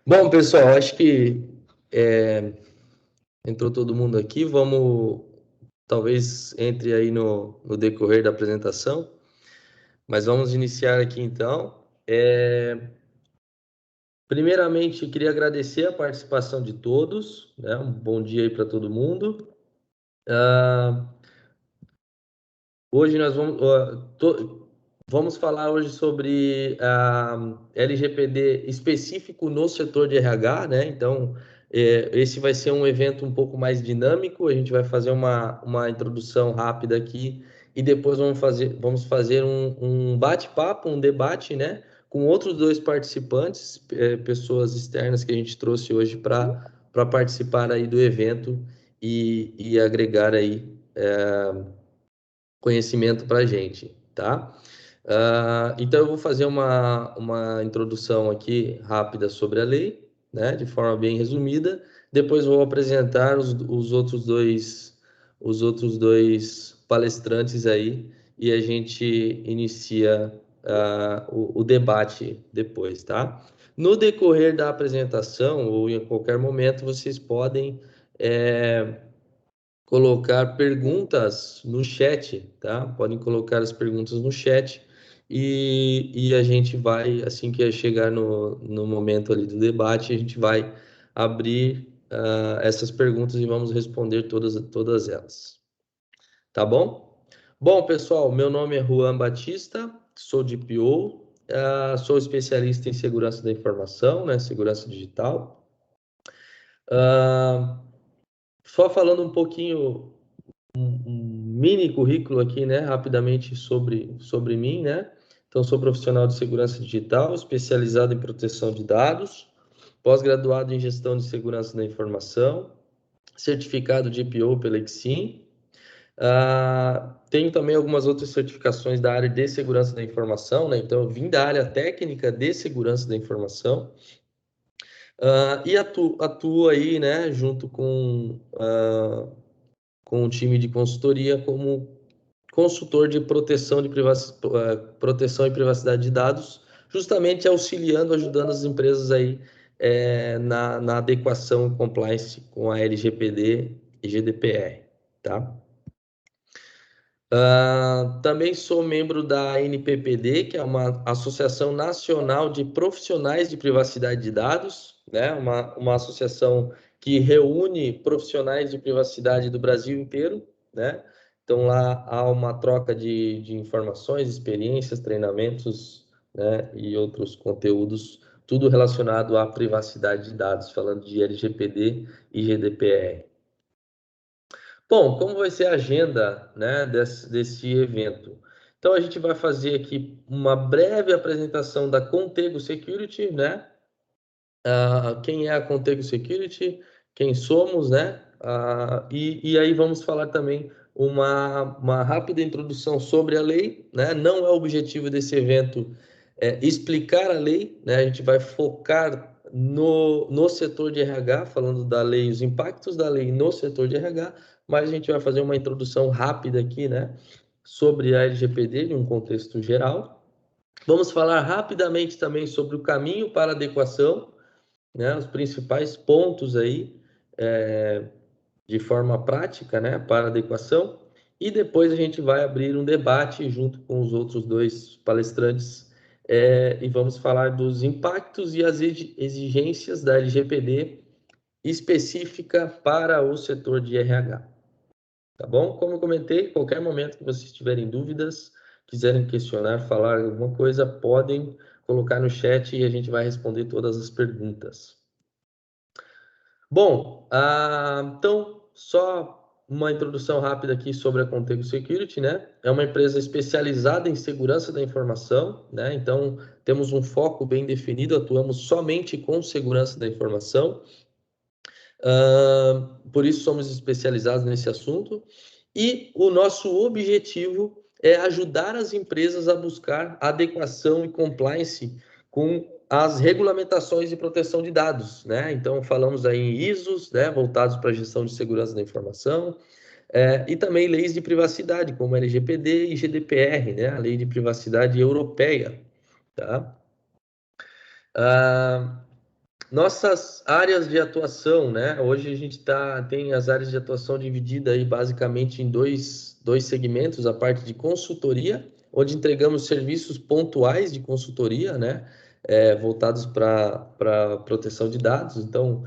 Bom, pessoal, acho que é, entrou todo mundo aqui. Vamos, talvez entre aí no decorrer da apresentação, mas vamos iniciar aqui então. Primeiramente, queria agradecer a participação de todos, né? Um bom dia aí para todo mundo. Hoje nós vamos falar hoje sobre a LGPD específico no setor de RH, né? Então, esse vai ser um evento um pouco mais dinâmico. A gente vai fazer uma introdução rápida aqui e depois vamos fazer um bate-papo, um debate, né? Com outros dois participantes, pessoas externas que a gente trouxe hoje para participar aí do evento e agregar aí conhecimento para a gente, tá? Então, eu vou fazer uma introdução aqui rápida sobre a lei, né, de forma bem resumida. Depois vou apresentar os outros dois palestrantes aí e a gente inicia o debate depois, tá? No decorrer da apresentação ou em qualquer momento, vocês podem colocar perguntas no chat, tá? Podem colocar as perguntas no chat e a gente vai, assim que chegar no momento ali do debate, a gente vai abrir essas perguntas e vamos responder todas elas. Tá bom? Bom, pessoal, meu nome é Juan Batista, sou de PO, sou especialista em segurança da informação, né? Segurança digital. Só falando um pouquinho um mini currículo aqui, né, rapidamente sobre mim, né? Então, sou profissional de segurança digital, especializado em proteção de dados, pós-graduado em gestão de segurança da informação, certificado de IPO pela Exim. Tenho também algumas outras certificações da área de segurança da informação, né? Então, eu vim da área técnica de segurança da informação. E atuo aí, né, junto com um time de consultoria como consultor de proteção e privacidade de dados, justamente auxiliando, ajudando as empresas aí na adequação e compliance com a LGPD e GDPR, tá? Também sou membro da NPPD, que é uma Associação Nacional de Profissionais de Privacidade de Dados, né? Uma associação que reúne profissionais de privacidade do Brasil inteiro, né? Então lá há uma troca de informações, experiências, treinamentos, né? E outros conteúdos, tudo relacionado à privacidade de dados, falando de LGPD e GDPR. Bom, como vai ser a agenda, né, desse evento? Então, a gente vai fazer aqui uma breve apresentação da Contego Security, né? Quem é a Contego Security, quem somos, né? E aí vamos falar também uma rápida introdução sobre a lei, né? Não é o objetivo desse evento explicar a lei, né? A gente vai focar no setor de RH, falando da lei, os impactos da lei no setor de RH, mas a gente vai fazer uma introdução rápida aqui, né? Sobre a LGPD, em um contexto geral. Vamos falar rapidamente também sobre o caminho para adequação, né, os principais pontos aí de forma prática, né, para adequação, e depois a gente vai abrir um debate junto com os outros dois palestrantes e vamos falar dos impactos e as exigências da LGPD específica para o setor de RH. Tá bom? Como eu comentei, qualquer momento que vocês tiverem dúvidas, quiserem questionar, falar alguma coisa, podem colocar no chat e a gente vai responder todas as perguntas. Bom, então, só uma introdução rápida aqui sobre a Contego Security, né? É uma empresa especializada em segurança da informação, né? Então, temos um foco bem definido, atuamos somente com segurança da informação. Por isso, somos especializados nesse assunto. E o nosso objetivo é ajudar as empresas a buscar adequação e compliance com as regulamentações de proteção de dados, né? Então, falamos aí em ISOs, né, voltados para a gestão de segurança da informação, e também leis de privacidade, como LGPD e GDPR, né, a Lei de Privacidade Europeia, tá? Nossas áreas de atuação, né? Hoje a gente tem as áreas de atuação divididas aí basicamente em dois segmentos, a parte de consultoria, onde entregamos serviços pontuais de consultoria, né? Voltados para proteção de dados. Então,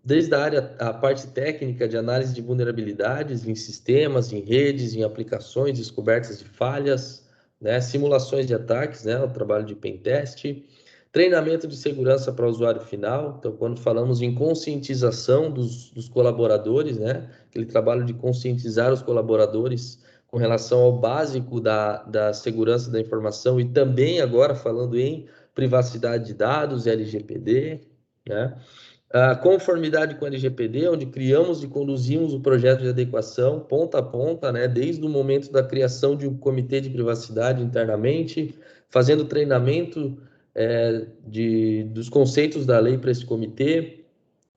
desde a parte técnica de análise de vulnerabilidades em sistemas, em redes, em aplicações, descobertas de falhas, né? Simulações de ataques, né? O trabalho de pentest, treinamento de segurança para o usuário final. Então, quando falamos em conscientização dos colaboradores, né? Aquele trabalho de conscientizar os colaboradores com relação ao básico da segurança da informação e também agora falando em privacidade de dados, LGPD, né? A conformidade com a LGPD, onde criamos e conduzimos o projeto de adequação ponta a ponta, né, desde o momento da criação de um comitê de privacidade internamente, fazendo treinamento dos conceitos da lei para esse comitê,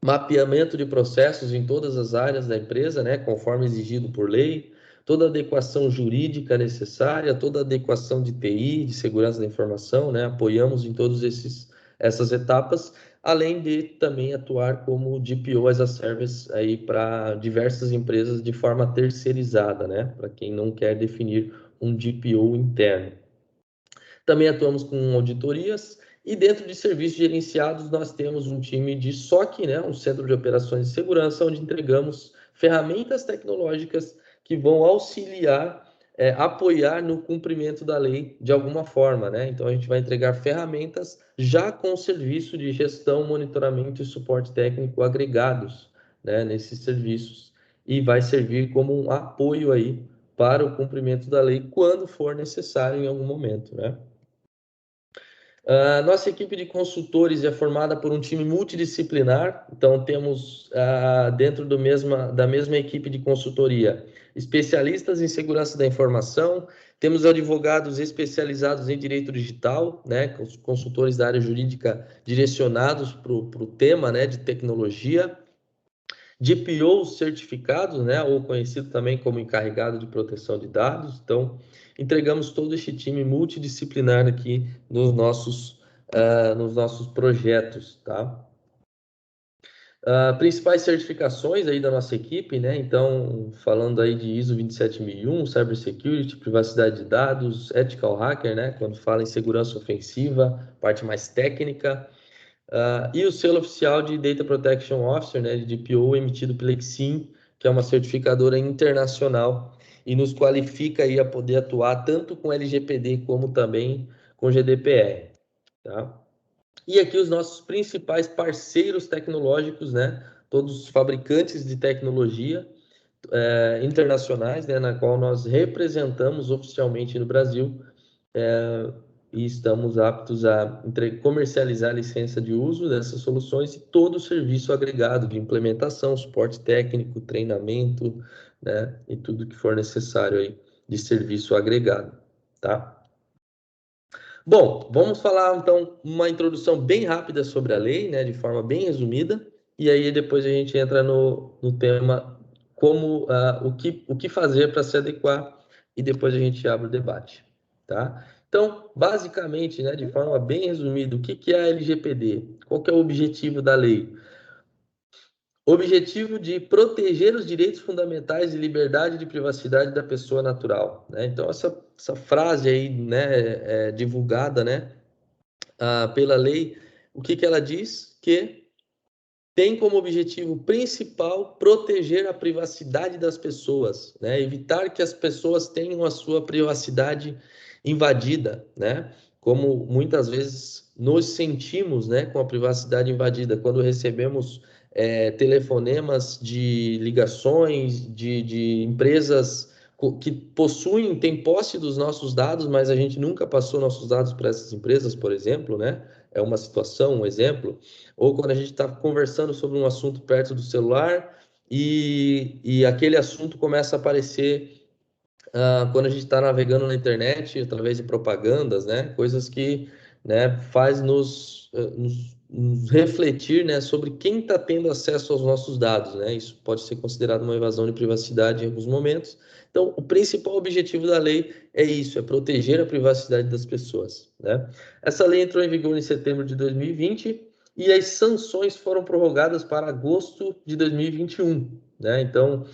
mapeamento de processos em todas as áreas da empresa, né, conforme exigido por lei, toda a adequação jurídica necessária, toda a adequação de TI, de segurança da informação, né, apoiamos em todas essas etapas, além de também atuar como DPO as a Service aí para diversas empresas de forma terceirizada, né, para quem não quer definir um DPO interno. Também atuamos com auditorias e dentro de serviços gerenciados nós temos um time de SOC, né, um Centro de Operações de Segurança, onde entregamos ferramentas tecnológicas que vão auxiliar, apoiar no cumprimento da lei de alguma forma, né? Então a gente vai entregar ferramentas já com serviço de gestão, monitoramento e suporte técnico agregados, né, nesses serviços e vai servir como um apoio aí para o cumprimento da lei quando for necessário em algum momento, né? Nossa equipe de consultores é formada por um time multidisciplinar, então temos dentro da mesma equipe de consultoria especialistas em segurança da informação, temos advogados especializados em direito digital, né, consultores da área jurídica direcionados para o tema, né, de tecnologia, DPOs certificados, né, ou conhecido também como encarregado de proteção de dados. Então, entregamos todo este time multidisciplinar aqui nos nossos projetos, tá? Principais certificações aí da nossa equipe, né? Então, falando aí de ISO 27001, Cybersecurity, privacidade de dados, Ethical Hacker, né? Quando fala em segurança ofensiva, parte mais técnica. E o selo oficial de Data Protection Officer, né, de DPO, emitido pela Exim, que é uma certificadora internacional e nos qualifica aí a poder atuar tanto com LGPD como também com GDPR, tá? E aqui os nossos principais parceiros tecnológicos, né, todos os fabricantes de tecnologia internacionais, né, na qual nós representamos oficialmente no Brasil, e estamos aptos a comercializar a licença de uso dessas soluções e todo o serviço agregado de implementação, suporte técnico, treinamento, né, e tudo que for necessário aí de serviço agregado, tá? Bom, vamos falar então uma introdução bem rápida sobre a lei, né, de forma bem resumida, e aí depois a gente entra no tema como o que fazer para se adequar e depois a gente abre o debate, tá? Então, basicamente, né, de forma bem resumida, o que é a LGPD? Qual que é o objetivo da lei? Objetivo de proteger os direitos fundamentais de liberdade e de privacidade da pessoa natural, né? Então, essa frase aí, né, divulgada, né, pela lei, o que ela diz? Que tem como objetivo principal proteger a privacidade das pessoas, né? Evitar que as pessoas tenham a sua privacidade invadida, né? Como muitas vezes nos sentimos, né, com a privacidade invadida quando recebemos telefonemas de ligações de empresas que possuem, têm posse dos nossos dados, mas a gente nunca passou nossos dados para essas empresas, por exemplo, né? É uma situação, um exemplo. Ou quando a gente está conversando sobre um assunto perto do celular e aquele assunto começa a aparecer quando a gente está navegando na internet através de propagandas, né? Coisas que, né, faz nos refletir, né, sobre quem está tendo acesso aos nossos dados, né? Isso pode ser considerado uma invasão de privacidade em alguns momentos. Então, o principal objetivo da lei é isso, é proteger a privacidade das pessoas, né? Essa lei entrou em vigor em setembro de 2020 e as sanções foram prorrogadas para agosto de 2021, né? Então,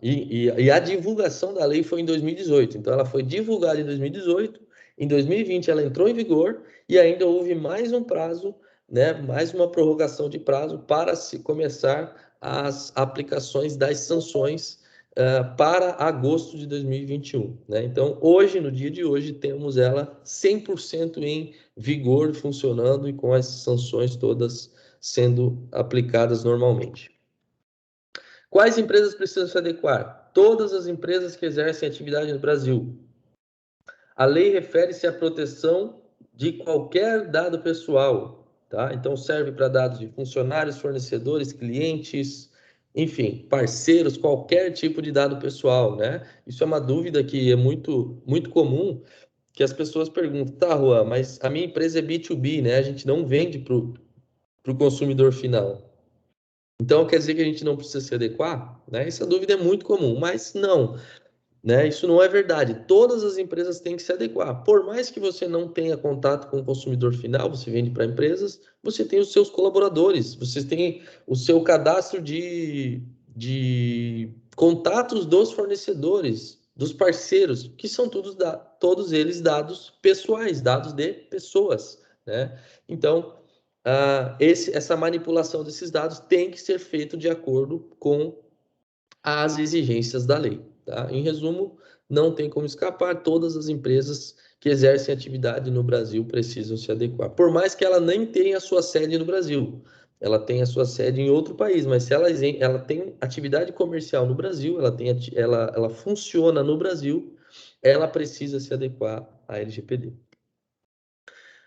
e a divulgação da lei foi em 2018. Então, ela foi divulgada em 2018, em 2020 ela entrou em vigor e ainda houve mais um prazo, né, mais uma prorrogação de prazo para se começar as aplicações das sanções para agosto de 2021. Né? Então, hoje, no dia de hoje, temos ela 100% em vigor, funcionando e com as sanções todas sendo aplicadas normalmente. Quais empresas precisam se adequar? Todas as empresas que exercem atividade no Brasil. A lei refere-se à proteção de qualquer dado pessoal, tá? Então serve para dados de funcionários, fornecedores, clientes, enfim, parceiros, qualquer tipo de dado pessoal, né? Isso é uma dúvida que é muito comum, que as pessoas perguntam, tá, Juan, mas a minha empresa é B2B, né? A gente não vende para o consumidor final. Então, quer dizer que a gente não precisa se adequar? Né? Essa dúvida é muito comum, mas não, né? Isso não é verdade. Todas as empresas têm que se adequar. Por mais que você não tenha contato com o consumidor final, você vende para empresas, você tem os seus colaboradores, você tem o seu cadastro de contatos dos fornecedores, dos parceiros, que são todos eles dados pessoais, dados de pessoas, né? Então, essa manipulação desses dados tem que ser feito de acordo com as exigências da lei. Tá? Em resumo, não tem como escapar, todas as empresas que exercem atividade no Brasil precisam se adequar. Por mais que ela nem tenha a sua sede no Brasil, ela tem a sua sede em outro país, mas se ela tem atividade comercial no Brasil, ela funciona no Brasil, ela precisa se adequar à LGPD.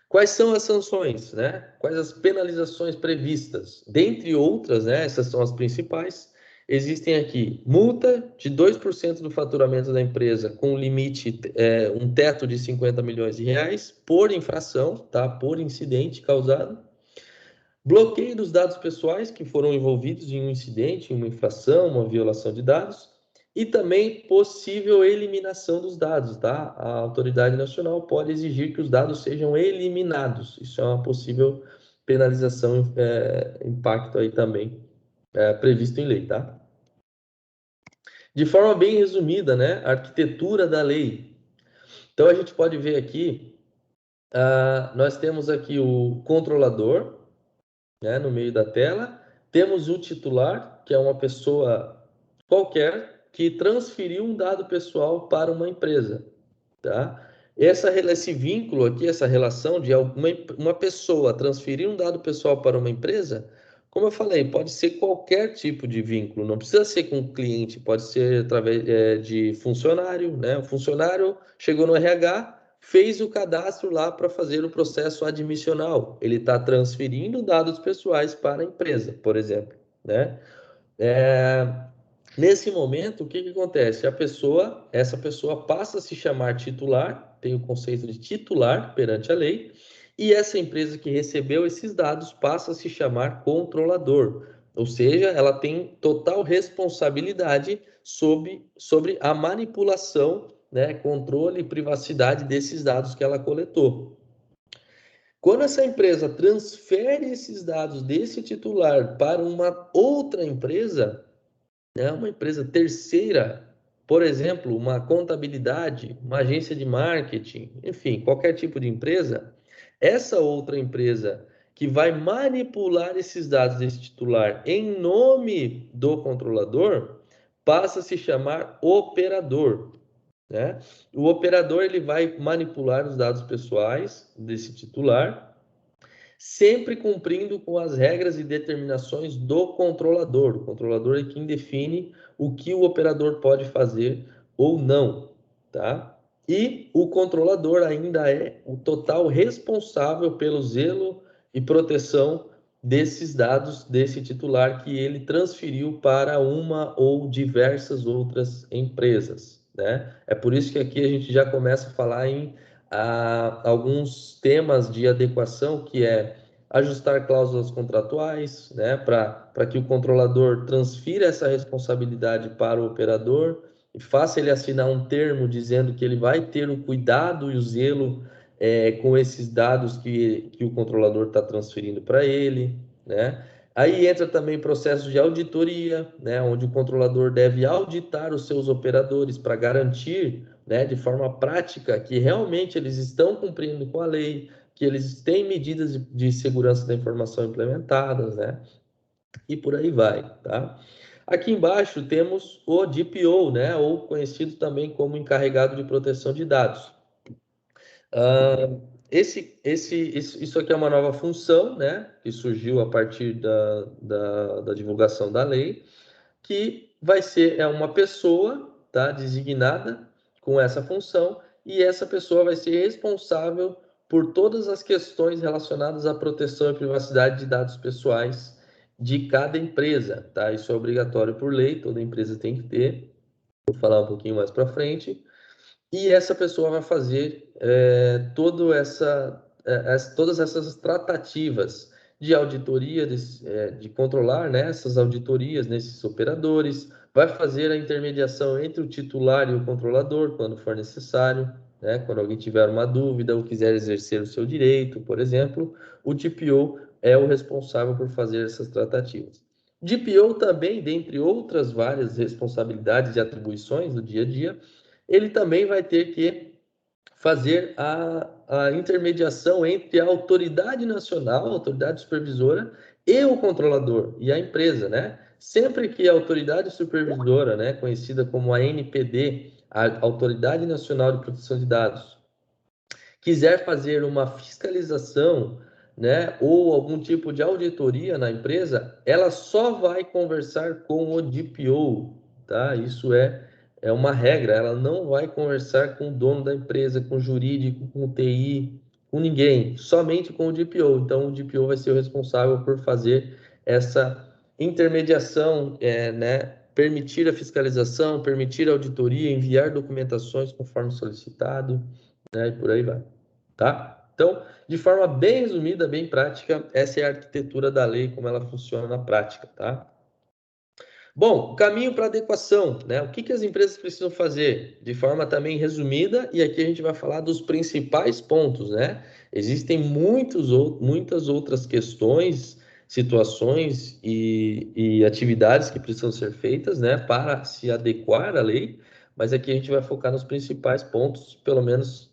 Quais são as sanções, né? Quais as penalizações previstas? Dentre outras, né? Essas são as principais. Existem aqui multa de 2% do faturamento da empresa com limite, um teto de 50 milhões de reais por infração, tá? Por incidente causado. Bloqueio dos dados pessoais que foram envolvidos em um incidente, uma infração, uma violação de dados. E também possível eliminação dos dados, tá? A autoridade nacional pode exigir que os dados sejam eliminados. Isso é uma possível penalização, impacto aí também previsto em lei, tá? De forma bem resumida, né? A arquitetura da lei. Então a gente pode ver aqui, nós temos aqui o controlador, né, no meio da tela. Temos o titular, que é uma pessoa qualquer que transferiu um dado pessoal para uma empresa, tá? Esse vínculo aqui, essa relação de uma pessoa transferir um dado pessoal para uma empresa, como eu falei, pode ser qualquer tipo de vínculo, não precisa ser com o cliente, pode ser através de funcionário, né? O funcionário chegou no RH, fez o cadastro lá para fazer o processo admissional. Ele está transferindo dados pessoais para a empresa, por exemplo, né? Nesse momento, o que acontece? Essa pessoa passa a se chamar titular, tem o conceito de titular perante a lei, e essa empresa que recebeu esses dados passa a se chamar controlador, ou seja, ela tem total responsabilidade sobre a manipulação, né, controle e privacidade desses dados que ela coletou. Quando essa empresa transfere esses dados desse titular para uma outra empresa, né, uma empresa terceira, por exemplo, uma contabilidade, uma agência de marketing, enfim, qualquer tipo de empresa, essa outra empresa que vai manipular esses dados desse titular em nome do controlador, passa a se chamar operador, né? O operador ele vai manipular os dados pessoais desse titular, sempre cumprindo com as regras e determinações do controlador. O controlador é quem define o que o operador pode fazer ou não, tá? E o controlador ainda é o total responsável pelo zelo e proteção desses dados desse titular que ele transferiu para uma ou diversas outras empresas, né? É por isso que aqui a gente já começa a falar em alguns temas de adequação, que é ajustar cláusulas contratuais, né, para que o controlador transfira essa responsabilidade para o operador e faça ele assinar um termo dizendo que ele vai ter o cuidado e o zelo com esses dados que o controlador está transferindo para ele, né? Aí entra também processo de auditoria, né, onde o controlador deve auditar os seus operadores para garantir, né, de forma prática que realmente eles estão cumprindo com a lei, que eles têm medidas de segurança da informação implementadas, né? E por aí vai, tá? Aqui embaixo temos o DPO, né, ou conhecido também como encarregado de proteção de dados. Isso aqui é uma nova função, né, que surgiu a partir da divulgação da lei, que vai ser uma pessoa, tá, designada com essa função, e essa pessoa vai ser responsável por todas as questões relacionadas à proteção e privacidade de dados pessoais de cada empresa, tá? Isso é obrigatório por lei, toda empresa tem que ter. Vou falar um pouquinho mais para frente. E essa pessoa vai fazer todas essas tratativas de auditoria, de controlar, né, essas auditorias nesses operadores, vai fazer a intermediação entre o titular e o controlador, quando for necessário, né, quando alguém tiver uma dúvida ou quiser exercer o seu direito, por exemplo, o DPO é o responsável por fazer essas tratativas. DPO também, dentre outras várias responsabilidades e atribuições do dia a dia, ele também vai ter que fazer a intermediação entre a autoridade nacional, a autoridade supervisora, e o controlador, e a empresa, né? Sempre que a autoridade supervisora, né, conhecida como a ANPD, a Autoridade Nacional de Proteção de Dados, quiser fazer uma fiscalização, né, ou algum tipo de auditoria na empresa, ela só vai conversar com o DPO, tá? Isso é uma regra, ela não vai conversar com o dono da empresa, com o jurídico, com o TI, com ninguém, somente com o DPO. Então, o DPO vai ser o responsável por fazer essa intermediação, né? Permitir a fiscalização, permitir a auditoria, enviar documentações conforme solicitado, né? E por aí vai, tá? Então, de forma bem resumida, bem prática, essa é a arquitetura da lei, como ela funciona na prática, tá? Bom, caminho para adequação, né? O que as empresas precisam fazer? De forma também resumida, e aqui a gente vai falar dos principais pontos, né? Existem muitas outras questões, situações e atividades que precisam ser feitas, né, para se adequar à lei, mas aqui a gente vai focar nos principais pontos, pelo menos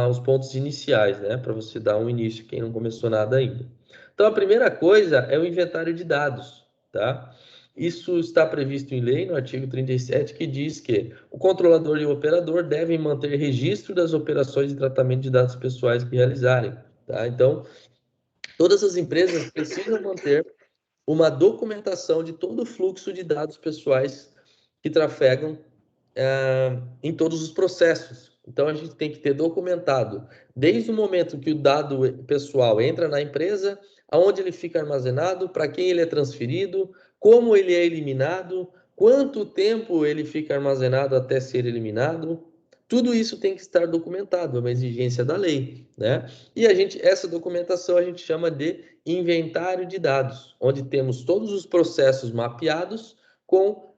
os pontos iniciais, né, para você dar um início, quem não começou nada ainda. Então, a primeira coisa é o inventário de dados, tá? Isso está previsto em lei, no artigo 37, que diz que o controlador e o operador devem manter registro das operações de tratamento de dados pessoais que realizarem, tá? Então, todas as empresas precisam manter uma documentação de todo o fluxo de dados pessoais que trafegam em todos os processos. Então, a gente tem que ter documentado, desde o momento que o dado pessoal entra na empresa, aonde ele fica armazenado, para quem ele é transferido, como ele é eliminado, quanto tempo ele fica armazenado até ser eliminado. Tudo isso tem que estar documentado, é uma exigência da lei, né? E essa documentação a gente chama de inventário de dados, onde temos todos os processos mapeados com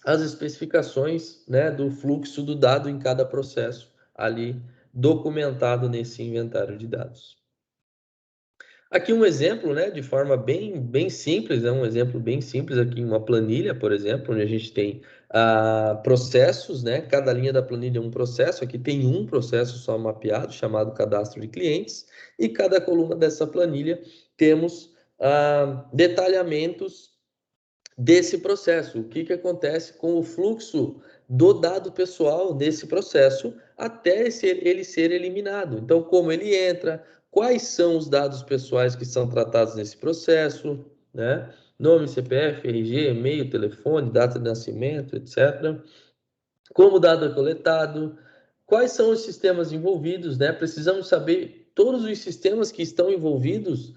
as especificações, né, do fluxo do dado em cada processo ali documentado nesse inventário de dados. Aqui um exemplo, né, de forma bem simples, um exemplo bem simples aqui em uma planilha, por exemplo, onde a gente tem processos, né, cada linha da planilha é um processo, aqui tem um processo só mapeado, chamado cadastro de clientes, e cada coluna dessa planilha temos detalhamentos desse processo, o que acontece com o fluxo do dado pessoal nesse processo até ele ser eliminado. Então, como ele entra, quais são os dados pessoais que são tratados nesse processo, né? Nome, CPF, RG, e-mail, telefone, data de nascimento, etc. Como o dado é coletado, quais são os sistemas envolvidos, né? Precisamos saber todos os sistemas que estão envolvidos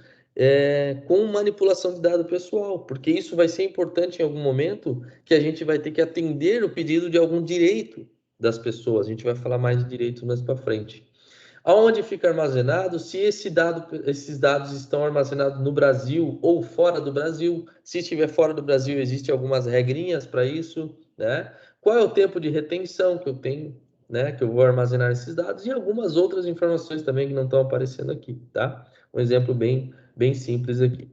com manipulação de dado pessoal, porque isso vai ser importante em algum momento que a gente vai ter que atender o pedido de algum direito das pessoas. A gente vai falar mais de direitos mais para frente. Aonde fica armazenado, se esses dados estão armazenados no Brasil ou fora do Brasil. Se estiver fora do Brasil, existem algumas regrinhas para isso, né? Qual é o tempo de retenção que eu tenho né, que eu vou armazenar esses dados e algumas outras informações também que não estão aparecendo aqui, tá? Um exemplo bem simples aqui.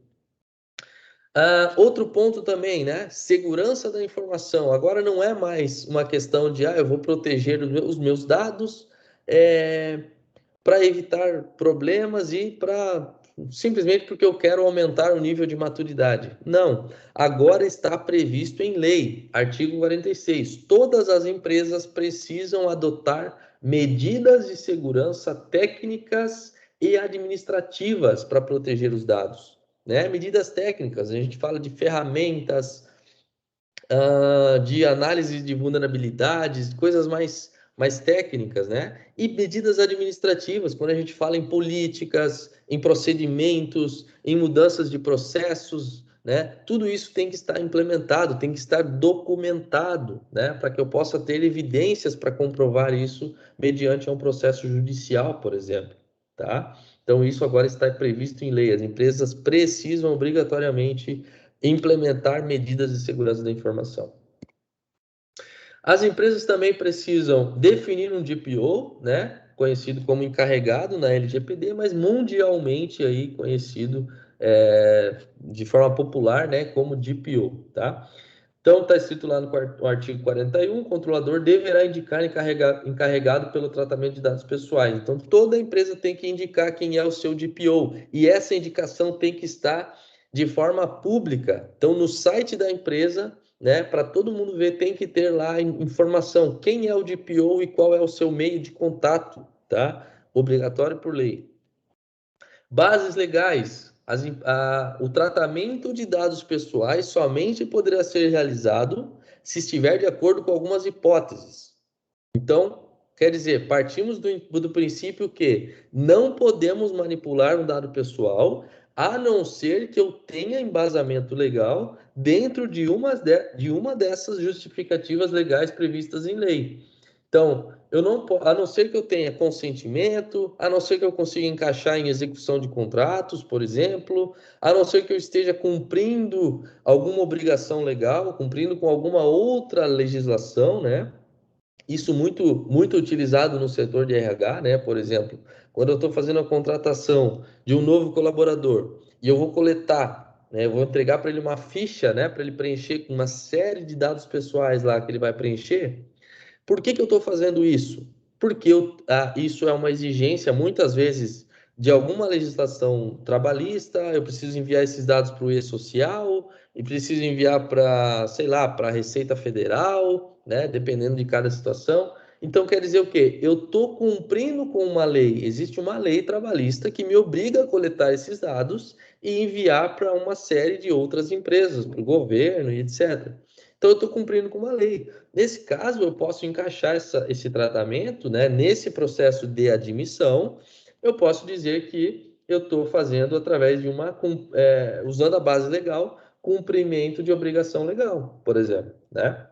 Outro ponto também, né? Segurança da informação. Agora não é mais uma questão de, eu vou proteger os meus dados para evitar problemas e para simplesmente porque eu quero aumentar o nível de maturidade. Não. Agora está previsto em lei, artigo 46. Todas as empresas precisam adotar medidas de segurança técnicas e administrativas para proteger os dados. Né? Medidas técnicas, a gente fala de ferramentas, de análise de vulnerabilidades, coisas mais técnicas, né? E medidas administrativas, quando a gente fala em políticas, em procedimentos, em mudanças de processos, né? Tudo isso tem que estar implementado, tem que estar documentado, né? Para que eu possa ter evidências para comprovar isso mediante um processo judicial, por exemplo, tá? Então, isso agora está previsto em lei. As empresas precisam obrigatoriamente implementar medidas de segurança da informação. As empresas também precisam definir um DPO, né, conhecido como encarregado na LGPD, mas mundialmente aí conhecido de forma popular, né, como DPO, tá? Então, está escrito lá no artigo 41, o controlador deverá indicar encarregado pelo tratamento de dados pessoais. Então, toda empresa tem que indicar quem é o seu DPO, e essa indicação tem que estar de forma pública. Então, no site da empresa, né, para todo mundo ver, tem que ter lá informação, quem é o DPO e qual é o seu meio de contato, tá? Obrigatório por lei. Bases legais. O tratamento de dados pessoais somente poderá ser realizado se estiver de acordo com algumas hipóteses. Então, quer dizer, partimos do princípio que não podemos manipular um dado pessoal a não ser que eu tenha embasamento legal dentro de uma dessas justificativas legais previstas em lei. Então, a não ser que eu tenha consentimento, a não ser que eu consiga encaixar em execução de contratos, por exemplo, a não ser que eu esteja cumprindo alguma obrigação legal, cumprindo com alguma outra legislação, né? Isso muito utilizado no setor de RH, né? Por exemplo, quando eu estou fazendo a contratação de um novo colaborador e eu vou coletar, né? Eu vou entregar para ele uma ficha, né? Para ele preencher com uma série de dados pessoais lá que ele vai preencher. Por que eu estou fazendo isso? Porque isso é uma exigência, muitas vezes, de alguma legislação trabalhista, eu preciso enviar esses dados para o e-social, e preciso enviar para, sei lá, para a Receita Federal, né? Dependendo de cada situação. Então, quer dizer o quê? Eu estou cumprindo com uma lei, existe uma lei trabalhista que me obriga a coletar esses dados e enviar para uma série de outras empresas, para o governo e etc. Então, eu estou cumprindo com uma lei. Nesse caso, eu posso encaixar esse tratamento, né? Nesse processo de admissão, eu posso dizer que eu estou fazendo através de usando a base legal, cumprimento de obrigação legal, por exemplo, né?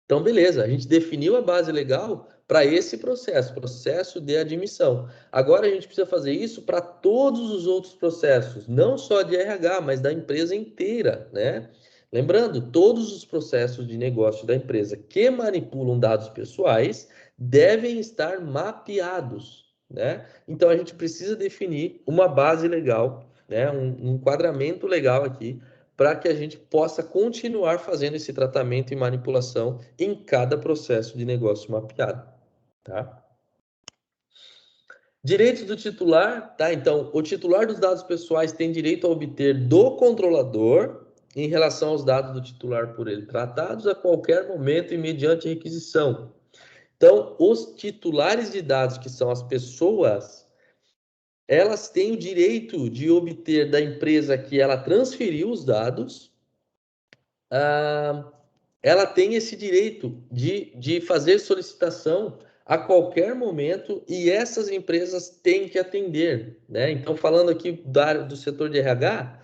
Então, beleza, a gente definiu a base legal para esse processo de admissão. Agora a gente precisa fazer isso para todos os outros processos, não só de RH, mas da empresa inteira, né? Lembrando, todos os processos de negócio da empresa que manipulam dados pessoais devem estar mapeados, né? Então a gente precisa definir uma base legal, né? Um enquadramento legal aqui para que a gente possa continuar fazendo esse tratamento e manipulação em cada processo de negócio mapeado, tá? Direitos do titular, tá? Então, o titular dos dados pessoais tem direito a obter do controlador, em relação aos dados do titular por ele tratados, a qualquer momento e mediante requisição. Então, os titulares de dados, que são as pessoas, elas têm o direito de obter da empresa que ela transferiu os dados, ela tem esse direito de fazer solicitação a qualquer momento e essas empresas têm que atender, né? Então, falando aqui do setor de RH,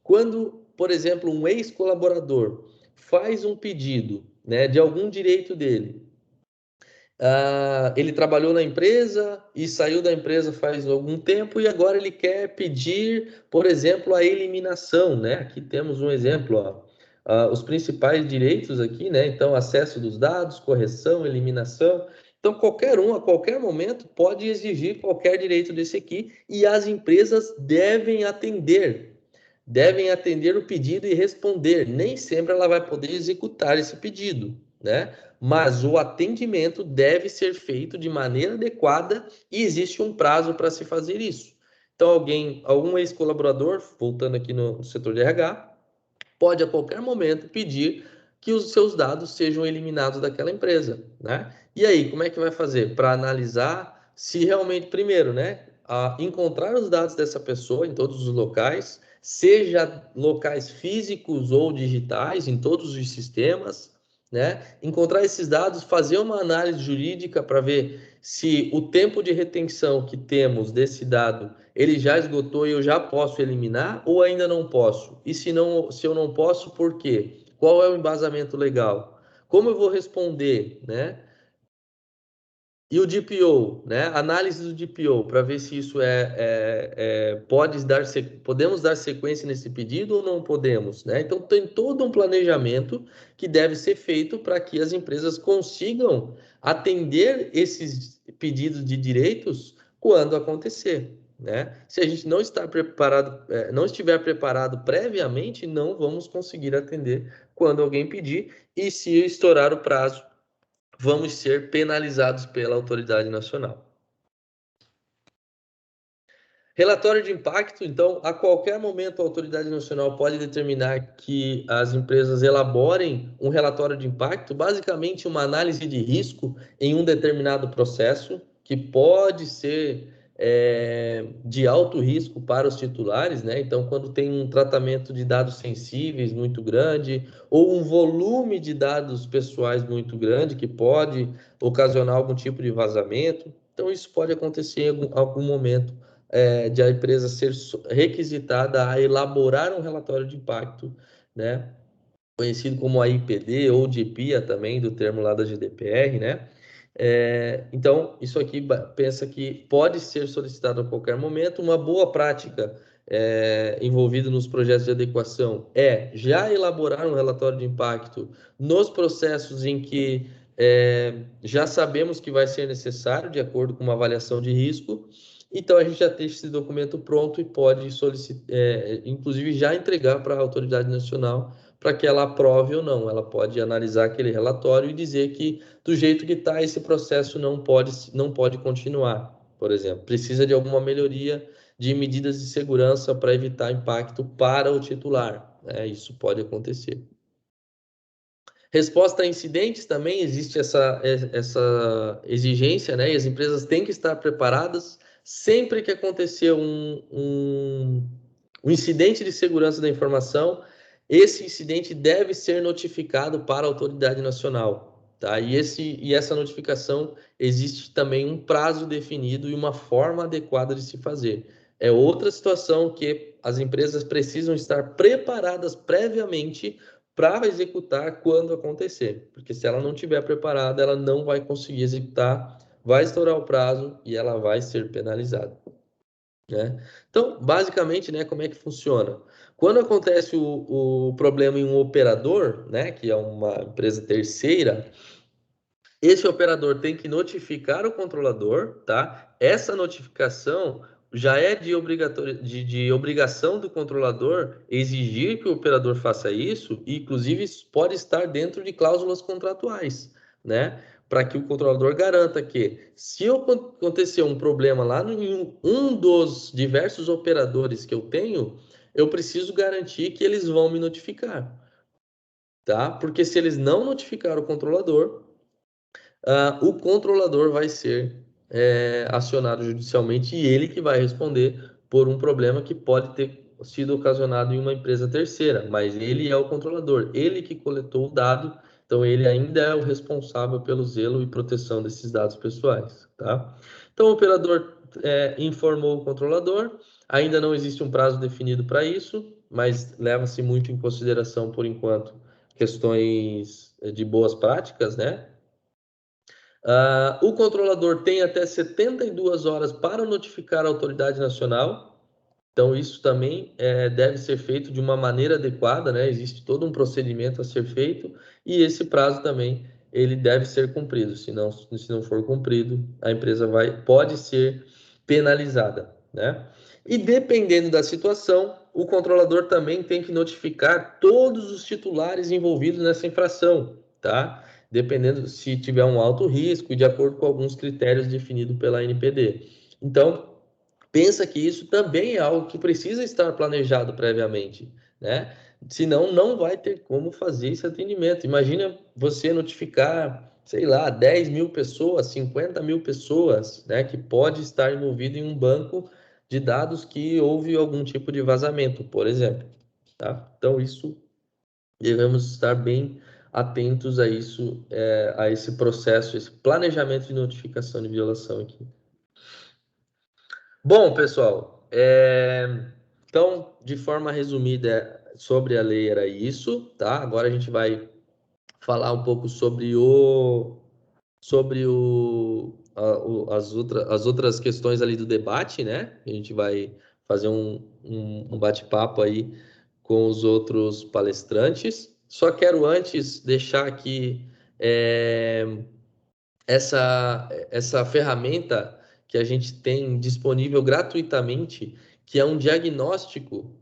quando, por exemplo, um ex-colaborador faz um pedido, né, de algum direito dele, ele trabalhou na empresa e saiu da empresa faz algum tempo e agora ele quer pedir, por exemplo, a eliminação, né? Aqui temos um exemplo, ó. Os principais direitos aqui, né? Então, acesso dos dados, correção, eliminação. Então, qualquer um, a qualquer momento, pode exigir qualquer direito desse aqui e as empresas devem atender o pedido e responder. Nem sempre ela vai poder executar esse pedido, né? Mas o atendimento deve ser feito de maneira adequada e existe um prazo para se fazer isso. Então, algum ex-colaborador, voltando aqui no setor de RH, pode a qualquer momento pedir que os seus dados sejam eliminados daquela empresa, né? E aí, como é que vai fazer? Para analisar se realmente, primeiro, né, encontrar os dados dessa pessoa em todos os locais, seja locais físicos ou digitais, em todos os sistemas, né? Encontrar esses dados, fazer uma análise jurídica para ver se o tempo de retenção que temos desse dado ele já esgotou e eu já posso eliminar ou ainda não posso? E se eu não posso, por quê? Qual é o embasamento legal? Como eu vou responder, né? E o DPO, né? Análise do DPO para ver se isso podemos dar sequência nesse pedido ou não podemos, né? Então tem todo um planejamento que deve ser feito para que as empresas consigam atender esses pedidos de direitos quando acontecer, né? Se a gente não está preparado, não estiver preparado previamente, não vamos conseguir atender quando alguém pedir e se estourar o prazo vamos ser penalizados pela autoridade nacional. Relatório de impacto, então, a qualquer momento a autoridade nacional pode determinar que as empresas elaborem um relatório de impacto, basicamente uma análise de risco em um determinado processo, que pode ser de alto risco para os titulares, né? Então, quando tem um tratamento de dados sensíveis muito grande, ou um volume de dados pessoais muito grande, que pode ocasionar algum tipo de vazamento, então isso pode acontecer em algum momento de a empresa ser requisitada a elaborar um relatório de impacto, né? Conhecido como AIPD ou DPIA também, do termo lá da GDPR, né? Então, isso aqui pensa que pode ser solicitado a qualquer momento. Uma boa prática envolvida nos projetos de adequação é já elaborar um relatório de impacto nos processos em que já sabemos que vai ser necessário, de acordo com uma avaliação de risco. Então, a gente já tem esse documento pronto e pode solicitar, inclusive já entregar para a autoridade nacional para que ela aprove ou não. Ela pode analisar aquele relatório e dizer que, do jeito que está, esse processo não pode continuar, por exemplo. Precisa de alguma melhoria de medidas de segurança para evitar impacto para o titular. Isso pode acontecer. Resposta a incidentes também existe essa exigência, né? E as empresas têm que estar preparadas sempre que acontecer um incidente de segurança da informação, esse incidente deve ser notificado para a autoridade nacional, tá? E essa notificação existe também um prazo definido e uma forma adequada de se fazer. É outra situação que as empresas precisam estar preparadas previamente para executar quando acontecer, porque se ela não estiver preparada, ela não vai conseguir executar, vai estourar o prazo e ela vai ser penalizada, né? Então, basicamente, né, como é que funciona? Quando acontece o problema em um operador, né, que é uma empresa terceira, esse operador tem que notificar o controlador, tá? Essa notificação já é de obrigação do controlador exigir que o operador faça isso, e inclusive isso pode estar dentro de cláusulas contratuais, né? Para que o controlador garanta que, se acontecer um problema lá em um dos diversos operadores que eu tenho, eu preciso garantir que eles vão me notificar, tá? Porque se eles não notificar o controlador, o controlador vai ser acionado judicialmente e ele que vai responder por um problema que pode ter sido ocasionado em uma empresa terceira, mas ele é o controlador, ele que coletou o dado, então ele ainda é o responsável pelo zelo e proteção desses dados pessoais, tá? Então o operador informou o controlador, ainda não existe um prazo definido para isso, mas leva-se muito em consideração, por enquanto, questões de boas práticas, né? O controlador tem até 72 horas para notificar a autoridade nacional, então isso também deve ser feito de uma maneira adequada, né? Existe todo um procedimento a ser feito e esse prazo também ele deve ser cumprido. Se não for cumprido, a empresa pode ser penalizada, né? E dependendo da situação, o controlador também tem que notificar todos os titulares envolvidos nessa infração, tá? Dependendo se tiver um alto risco e de acordo com alguns critérios definidos pela NPD. Então, pensa que isso também é algo que precisa estar planejado previamente, né? Senão, não vai ter como fazer esse atendimento. Imagina você notificar, sei lá, 10 mil pessoas, 50 mil pessoas, né? Que pode estar envolvido em um banco de dados que houve algum tipo de vazamento, por exemplo, tá? Então, isso devemos estar bem atentos a isso, a esse processo, esse planejamento de notificação de violação aqui. Bom, pessoal, então, de forma resumida, sobre a lei era isso, tá? Agora a gente vai falar um pouco sobre as outras questões ali do debate, né? A gente vai fazer um bate-papo aí com os outros palestrantes. Só quero antes deixar aqui essa ferramenta que a gente tem disponível gratuitamente, que é um diagnóstico,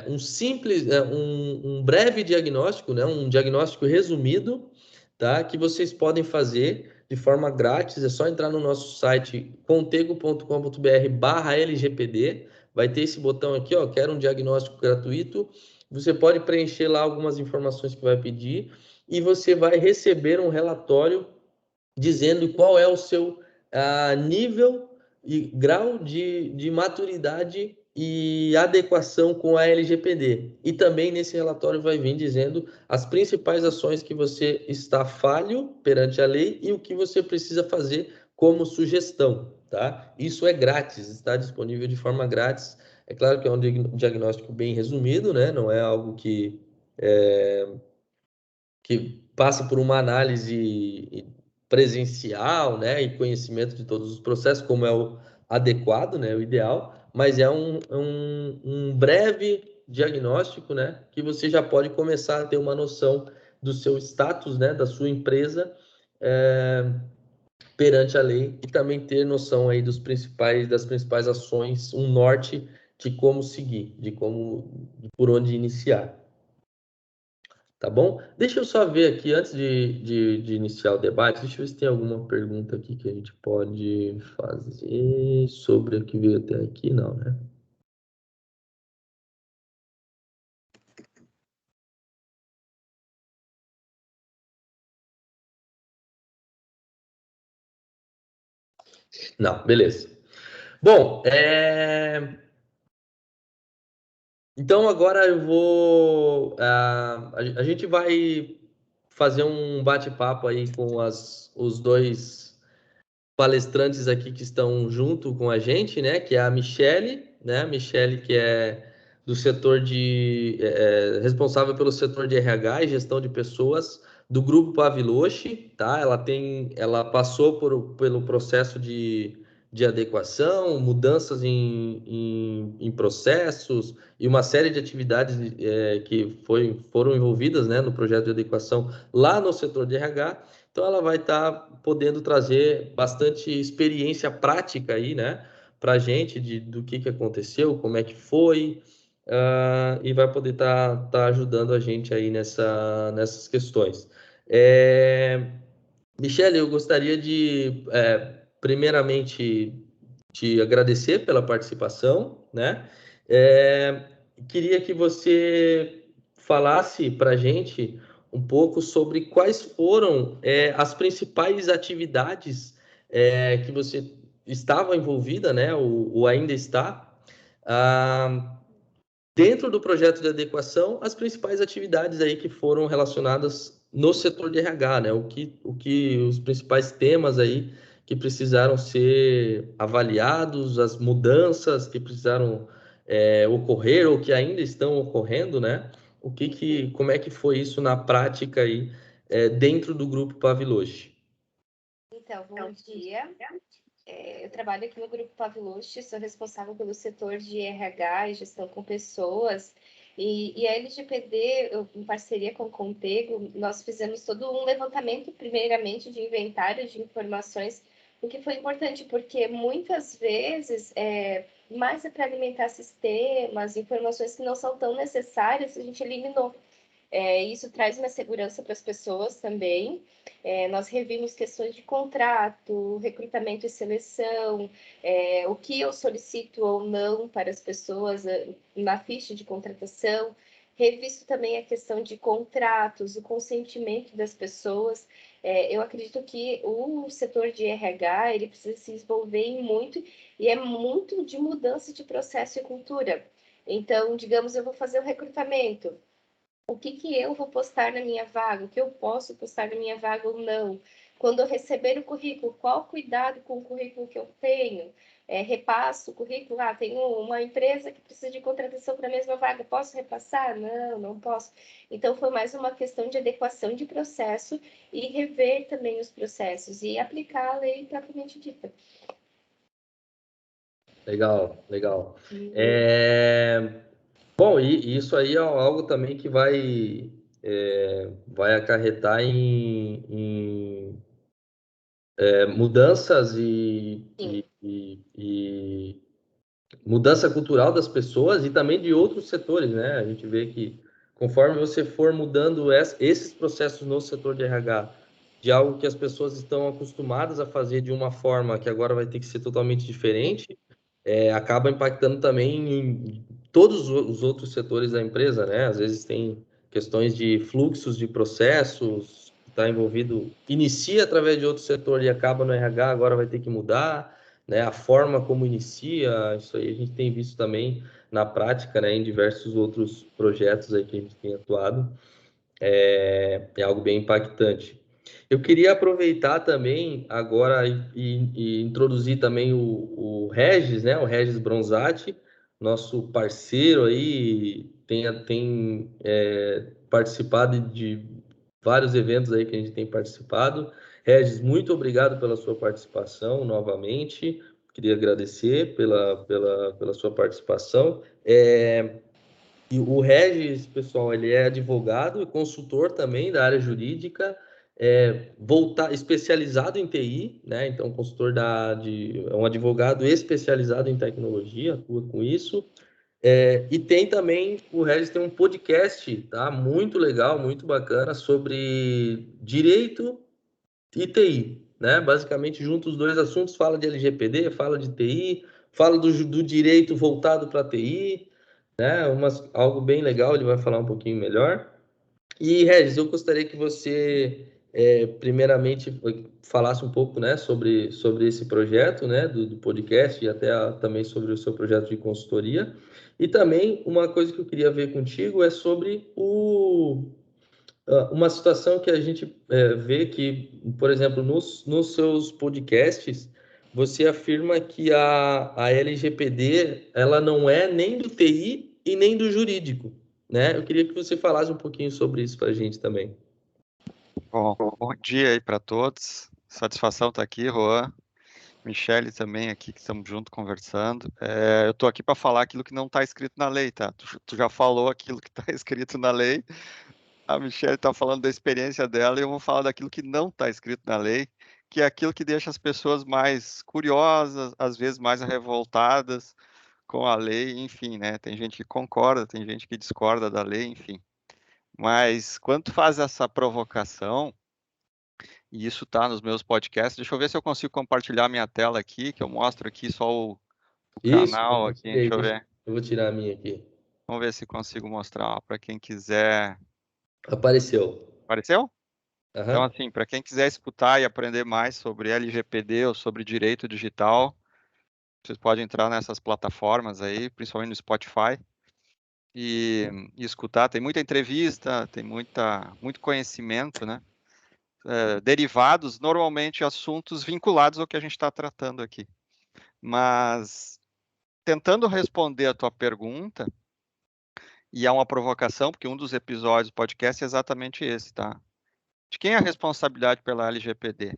um simples, um breve diagnóstico, né, um diagnóstico resumido, tá, que vocês podem fazer de forma grátis. É só entrar no nosso site contego.com.br/LGPD, vai ter esse botão aqui, ó, quero um diagnóstico gratuito. Você pode preencher lá algumas informações que vai pedir e você vai receber um relatório dizendo qual é o seu nível e grau de maturidade e adequação com a LGPD. E também nesse relatório vai vir dizendo as principais ações que você está falho perante a lei e o que você precisa fazer como sugestão, tá? Isso é grátis, está disponível de forma grátis. É claro que é um diagnóstico bem resumido, né? Não é algo que passa por uma análise presencial, né, e conhecimento de todos os processos, como é o adequado, né, o ideal, mas é um breve diagnóstico, né, que você já pode começar a ter uma noção do seu status, né, da sua empresa perante a lei e também ter noção aí das principais ações, um norte de como seguir, por onde iniciar. Tá bom? Deixa eu só ver aqui, antes de iniciar o debate, deixa eu ver se tem alguma pergunta aqui que a gente pode fazer sobre o que veio até aqui. Não, né? Não, beleza. Bom, então agora eu vou... a gente vai fazer um bate-papo aí com os dois palestrantes aqui que estão junto com a gente, né? Que é a Michele, né? A Michele, que é do setor responsável pelo setor de RH e gestão de pessoas do Grupo Paviloche, tá? Ela passou pelo processo de adequação, mudanças em processos e uma série de atividades que foram envolvidas, né, no projeto de adequação lá no setor de RH. Então, ela vai estar podendo trazer bastante experiência prática aí, né, para a gente do que aconteceu, como é que foi, e vai poder tá ajudando a gente aí nessas questões. Michele, eu gostaria de, primeiramente, te agradecer pela participação, né? Queria que você falasse para a gente um pouco sobre quais foram as principais atividades que você estava envolvida, né? Ou ainda está, dentro do projeto de adequação, as principais atividades aí que foram relacionadas no setor de RH, né? Os principais temas aí que precisaram ser avaliados, as mudanças que precisaram ocorrer ou que ainda estão ocorrendo, né? Como é que foi isso na prática aí dentro do Grupo Paviloche? Então, bom dia. Eu trabalho aqui no Grupo Paviloche, sou responsável pelo setor de RH e gestão com pessoas. E a LGPD, em parceria com o Contego, nós fizemos todo um levantamento, primeiramente, de inventário de informações, o que foi importante, porque muitas vezes, mais é para alimentar sistemas, informações que não são tão necessárias, a gente eliminou. Isso traz uma segurança para as pessoas também. Nós revimos questões de contrato, recrutamento e seleção, o que eu solicito ou não para as pessoas na ficha de contratação. Revisto também a questão de contratos, o consentimento das pessoas. Eu acredito que o setor de RH ele precisa se desenvolver em muito, e é muito de mudança de processo e cultura. Então, digamos, eu vou fazer o recrutamento. O que eu vou postar na minha vaga, o que eu posso postar na minha vaga ou não. Quando eu receber o currículo, qual cuidado com o currículo que eu tenho? Repasso o currículo, tenho uma empresa que precisa de contratação para a mesma vaga, posso repassar? Não, não posso. Então, foi mais uma questão de adequação de processo e rever também os processos e aplicar a lei propriamente dita. Legal, legal. Bom, e isso aí é algo também que vai acarretar em mudanças e mudança cultural das pessoas e também de outros setores, né? A gente vê que conforme você for mudando esses processos no setor de RH, de algo que as pessoas estão acostumadas a fazer de uma forma que agora vai ter que ser totalmente diferente, acaba impactando também em todos os outros setores da empresa, né? Às vezes tem questões de fluxos de processos, está envolvido, inicia através de outro setor e acaba no RH, agora vai ter que mudar, né? A forma como inicia, isso aí a gente tem visto também na prática, né? Em diversos outros projetos aí que a gente tem atuado, é algo bem impactante. Eu queria aproveitar também agora e introduzir também o Regis, né? O Regis Bronzatti, nosso parceiro aí, tem participado de vários eventos aí que a gente tem participado. Regis, muito obrigado pela sua participação novamente. Queria agradecer pela sua participação. E o Regis, pessoal, ele é advogado e consultor também da área jurídica, especializado em TI, né? Então, é um advogado especializado em tecnologia, atua com isso. E tem também, o Regis tem um podcast, tá? Muito legal, muito bacana, sobre direito e TI, né? Basicamente, junta os dois assuntos, fala de LGPD, fala de TI, fala do direito voltado para TI, né? Algo bem legal, ele vai falar um pouquinho melhor. E, Regis, eu gostaria que você, primeiramente, falasse um pouco, né, sobre esse projeto, né, do podcast e até também sobre o seu projeto de consultoria. E também, uma coisa que eu queria ver contigo é sobre uma situação que a gente vê que, por exemplo, nos seus podcasts, você afirma que a LGPD ela não é nem do TI e nem do jurídico, né? Eu queria que você falasse um pouquinho sobre isso para a gente também. Bom dia aí para todos. Satisfação estar aqui, Juan. Michele também aqui, que estamos juntos conversando. Eu estou aqui para falar aquilo que não está escrito na lei, tá? Tu já falou aquilo que está escrito na lei. A Michele está falando da experiência dela e eu vou falar daquilo que não está escrito na lei, que é aquilo que deixa as pessoas mais curiosas, às vezes mais revoltadas com a lei, enfim, né? Tem gente que concorda, tem gente que discorda da lei, enfim. Mas quando tu faz essa provocação, e isso está nos meus podcasts, deixa eu ver se eu consigo compartilhar minha tela aqui, que eu mostro aqui só o Isso, canal aqui, deixa eu ver. eu vou tirar a minha aqui. Vamos ver se consigo mostrar para quem quiser. Apareceu. Apareceu? Então, Aham. assim, para quem quiser escutar e aprender mais sobre LGPD ou sobre direito digital, vocês podem entrar nessas plataformas aí, principalmente no Spotify, e escutar. Tem muita entrevista, tem muito conhecimento, né? Derivados, normalmente assuntos vinculados ao que a gente está tratando aqui. Mas, tentando responder a tua pergunta, e é uma provocação, porque um dos episódios do podcast é exatamente esse, tá? De quem é a responsabilidade pela LGPD?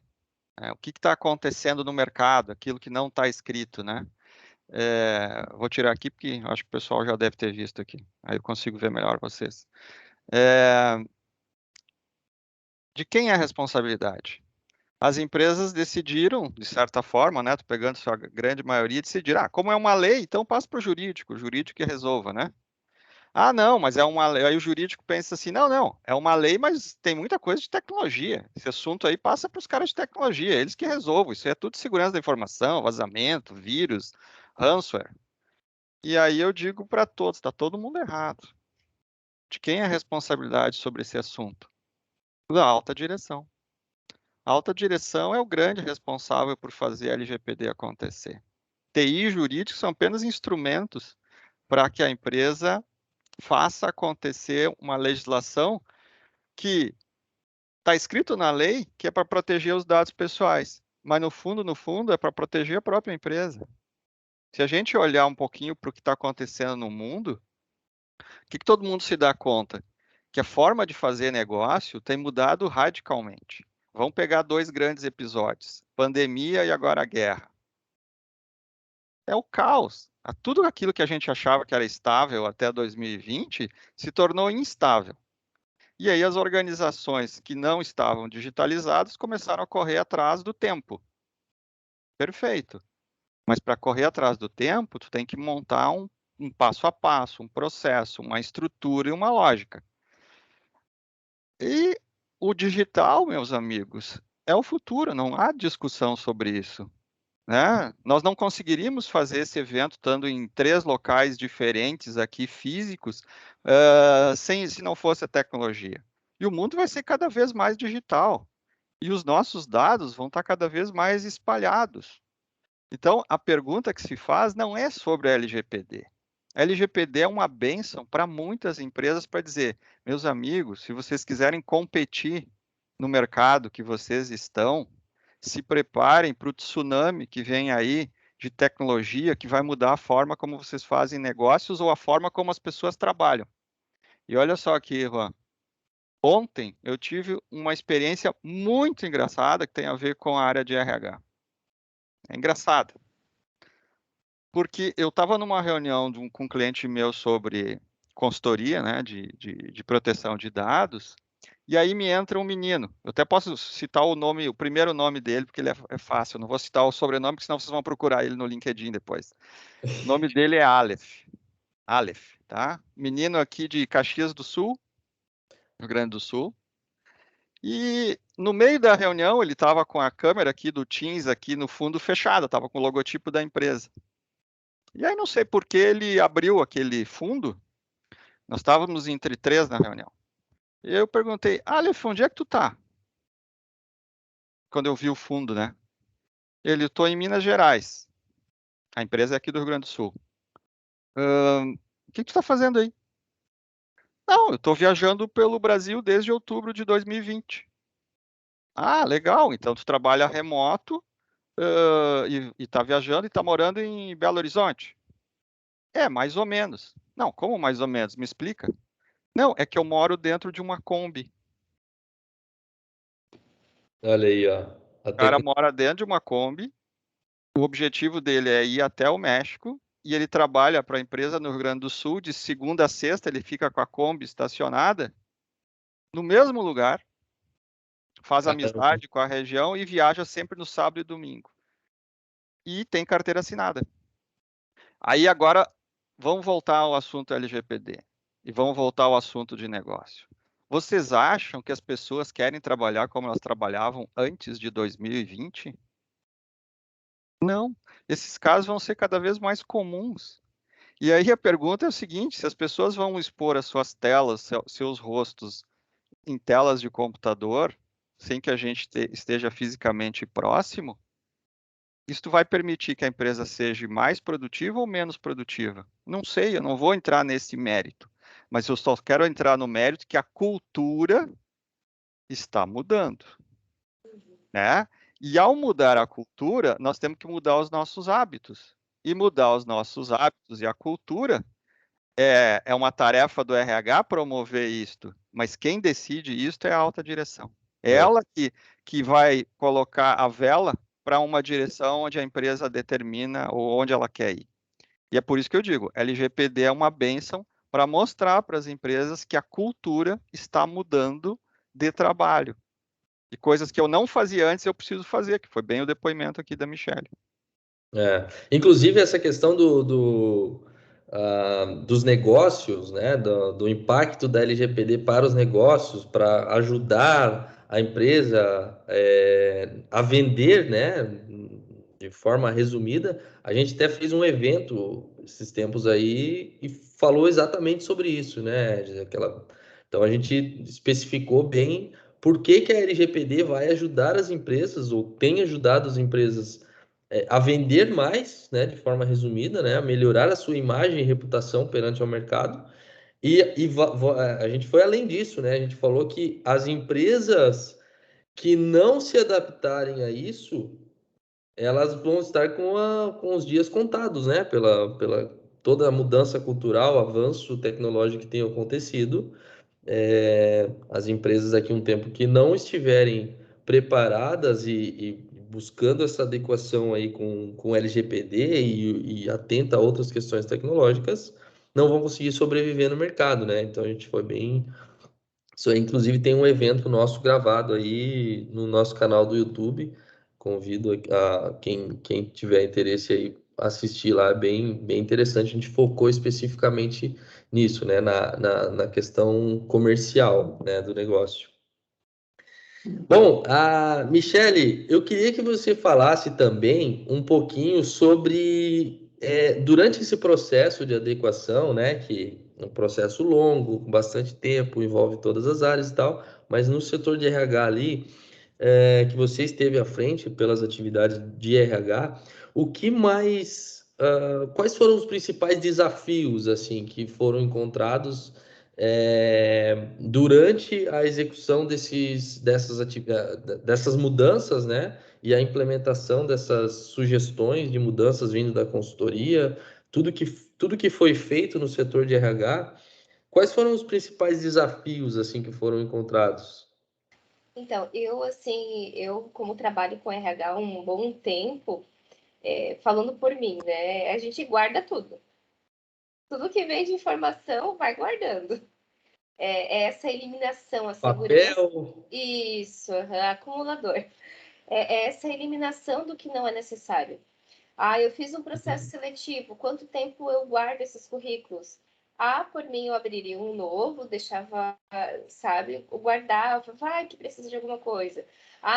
O que está acontecendo no mercado, aquilo que não está escrito, né? Vou tirar aqui porque acho que o pessoal já deve ter visto aqui. Aí eu consigo ver melhor vocês. De quem é a responsabilidade? As empresas decidiram, de certa forma, né? Tô pegando sua grande maioria, decidiram, como é uma lei, então passa para o jurídico que resolva, né? Ah, não, mas é uma lei. Aí o jurídico pensa assim, não, é uma lei, mas tem muita coisa de tecnologia. Esse assunto aí passa para os caras de tecnologia, eles que resolvam. Isso é tudo segurança da informação, vazamento, vírus, ransomware. E aí eu digo para todos, está todo mundo errado. De quem é a responsabilidade sobre esse assunto? Da alta direção. A alta direção é o grande responsável por fazer a LGPD acontecer. TI e jurídico são apenas instrumentos para que a empresa faça acontecer uma legislação que está escrito na lei que é para proteger os dados pessoais, mas no fundo, é para proteger a própria empresa. Se a gente olhar um pouquinho para o que está acontecendo no mundo, o que todo mundo se dá conta? Que a forma de fazer negócio tem mudado radicalmente. Vamos pegar dois grandes episódios, pandemia e agora a guerra. É o caos. Tudo aquilo que a gente achava que era estável até 2020 se tornou instável. E aí as organizações que não estavam digitalizadas começaram a correr atrás do tempo. Perfeito. Mas para correr atrás do tempo, tu tem que montar um passo a passo, um processo, uma estrutura e uma lógica. E o digital, meus amigos, é o futuro, não há discussão sobre isso. Né? Nós não conseguiríamos fazer esse evento estando em 3 locais diferentes aqui, físicos, se não fosse a tecnologia. E o mundo vai ser cada vez mais digital. E os nossos dados vão estar cada vez mais espalhados. Então, a pergunta que se faz não é sobre a LGPD. A LGPD é uma bênção para muitas empresas para dizer, meus amigos, se vocês quiserem competir no mercado que vocês estão, se preparem para o tsunami que vem aí de tecnologia que vai mudar a forma como vocês fazem negócios ou a forma como as pessoas trabalham. E olha só aqui, Juan. Ontem eu tive uma experiência muito engraçada que tem a ver com a área de RH. É engraçado. Porque eu estava numa reunião com um cliente meu sobre consultoria, né, de proteção de dados, e aí me entra um menino. Eu até posso citar o primeiro nome dele, porque ele é fácil. Eu não vou citar o sobrenome, porque senão vocês vão procurar ele no LinkedIn depois. O nome dele é Aleph. Aleph, tá? Menino aqui de Caxias do Sul, Rio Grande do Sul. E no meio da reunião, ele estava com a câmera aqui do Teams aqui no fundo fechada, estava com o logotipo da empresa. E aí não sei por que ele abriu aquele fundo. Nós estávamos entre 3 na reunião. E eu perguntei, Aleph, onde é que tu tá? Quando eu vi o fundo, né? Ele, estou em Minas Gerais. A empresa é aqui do Rio Grande do Sul. O que tu está fazendo aí? Não, eu estou viajando pelo Brasil desde outubro de 2020. Ah, legal. Então tu trabalha remoto e está viajando e está morando em Belo Horizonte? É, mais ou menos. Não, como mais ou menos? Me explica. Não, é que eu moro dentro de uma Kombi. Olha aí, ó. O cara mora dentro de uma Kombi, o objetivo dele é ir até o México e ele trabalha para a empresa no Rio Grande do Sul, de segunda a sexta ele fica com a Kombi estacionada no mesmo lugar, faz Caramba. amizade com a região e viaja sempre no sábado e domingo. E tem carteira assinada. Aí agora, vamos voltar ao assunto LGPD e vamos voltar ao assunto de negócio. Vocês acham que as pessoas querem trabalhar como elas trabalhavam antes de 2020? Não. Esses casos vão ser cada vez mais comuns. E aí a pergunta é o seguinte: se as pessoas vão expor as suas telas, seus rostos em telas de computador, sem que a gente esteja fisicamente próximo, isso vai permitir que a empresa seja mais produtiva ou menos produtiva? Não sei, eu não vou entrar nesse mérito, mas eu só quero entrar no mérito que a cultura está mudando, né? E ao mudar a cultura, nós temos que mudar os nossos hábitos. E mudar os nossos hábitos e a cultura é uma tarefa do RH promover isto, mas quem decide isto é a alta direção. É ela que vai colocar a vela para uma direção onde a empresa determina ou onde ela quer ir. E é por isso que eu digo, LGPD é uma bênção para mostrar para as empresas que a cultura está mudando de trabalho. E coisas que eu não fazia antes, eu preciso fazer, que foi bem o depoimento aqui da Michelle. Inclusive, essa questão dos negócios, né, do impacto da LGPD para os negócios, para ajudar a empresa a vender, né, de forma resumida, a gente até fez um evento esses tempos aí e falou exatamente sobre isso, né? Então, a gente especificou bem por que que a LGPD vai ajudar as empresas, ou tem ajudado as empresas a vender mais, né, de forma resumida, né, a melhorar a sua imagem e reputação perante o mercado. A gente foi além disso, né? A gente falou que as empresas que não se adaptarem a isso, elas vão estar com os dias contados, né? Pela toda a mudança cultural, avanço tecnológico que tem acontecido. As empresas daqui a um tempo que não estiverem preparadas e buscando essa adequação aí com LGPD e atenta a outras questões tecnológicas, não vão conseguir sobreviver no mercado, né? Então a gente foi bem. Isso aí, inclusive, tem um evento nosso gravado aí no nosso canal do YouTube. Convido a quem tiver interesse aí assistir lá, é bem interessante. A gente focou especificamente nisso, né? Na questão comercial, né, do negócio. Bom, a Michele, eu queria que você falasse também um pouquinho sobre, durante esse processo de adequação, né, que é um processo longo, com bastante tempo, envolve todas as áreas e tal, mas no setor de RH ali, que você esteve à frente pelas atividades de RH, o que mais, quais foram os principais desafios assim que foram encontrados durante a execução dessas mudanças, né? E a implementação dessas sugestões de mudanças vindo da consultoria, tudo que foi feito no setor de RH, quais foram os principais desafios assim que foram encontrados? Então, eu como trabalho com RH há um bom tempo, falando por mim, né? A gente guarda tudo. Tudo que vem de informação, vai guardando. Essa eliminação, a segurança. Papel. Isso, acumulador. Essa eliminação do que não é necessário. Eu fiz um processo seletivo. Quanto tempo eu guardo esses currículos? Por mim, eu abriria um novo, deixava, sabe, guardava, vai que precisa de alguma coisa.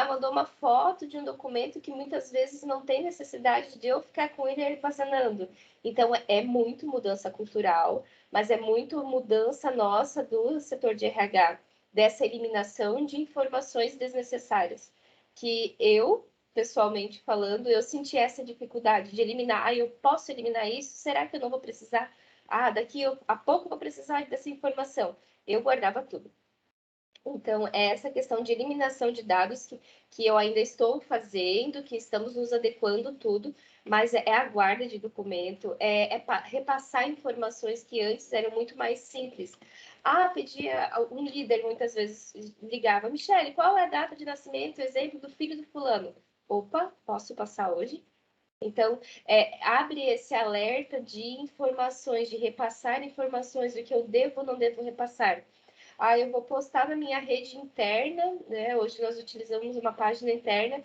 Mandou uma foto de um documento que muitas vezes não tem necessidade de eu ficar com ele armazenando. Então, é muito mudança cultural, mas é muito mudança nossa do setor de RH, dessa eliminação de informações desnecessárias. Que eu, pessoalmente falando, eu senti essa dificuldade de eliminar. Eu posso eliminar isso? Será que eu não vou precisar? A pouco eu vou precisar dessa informação. Eu guardava tudo. Então, é essa questão de eliminação de dados que eu ainda estou fazendo, que estamos nos adequando tudo, mas é a guarda de documento, repassar informações que antes eram muito mais simples. Pedia, um líder muitas vezes ligava, Michele, qual é a data de nascimento, exemplo do filho do fulano? Opa, posso passar hoje? Então, abre esse alerta de informações, de repassar informações do que eu devo ou não devo repassar. Eu vou postar na minha rede interna, né? Hoje nós utilizamos uma página interna,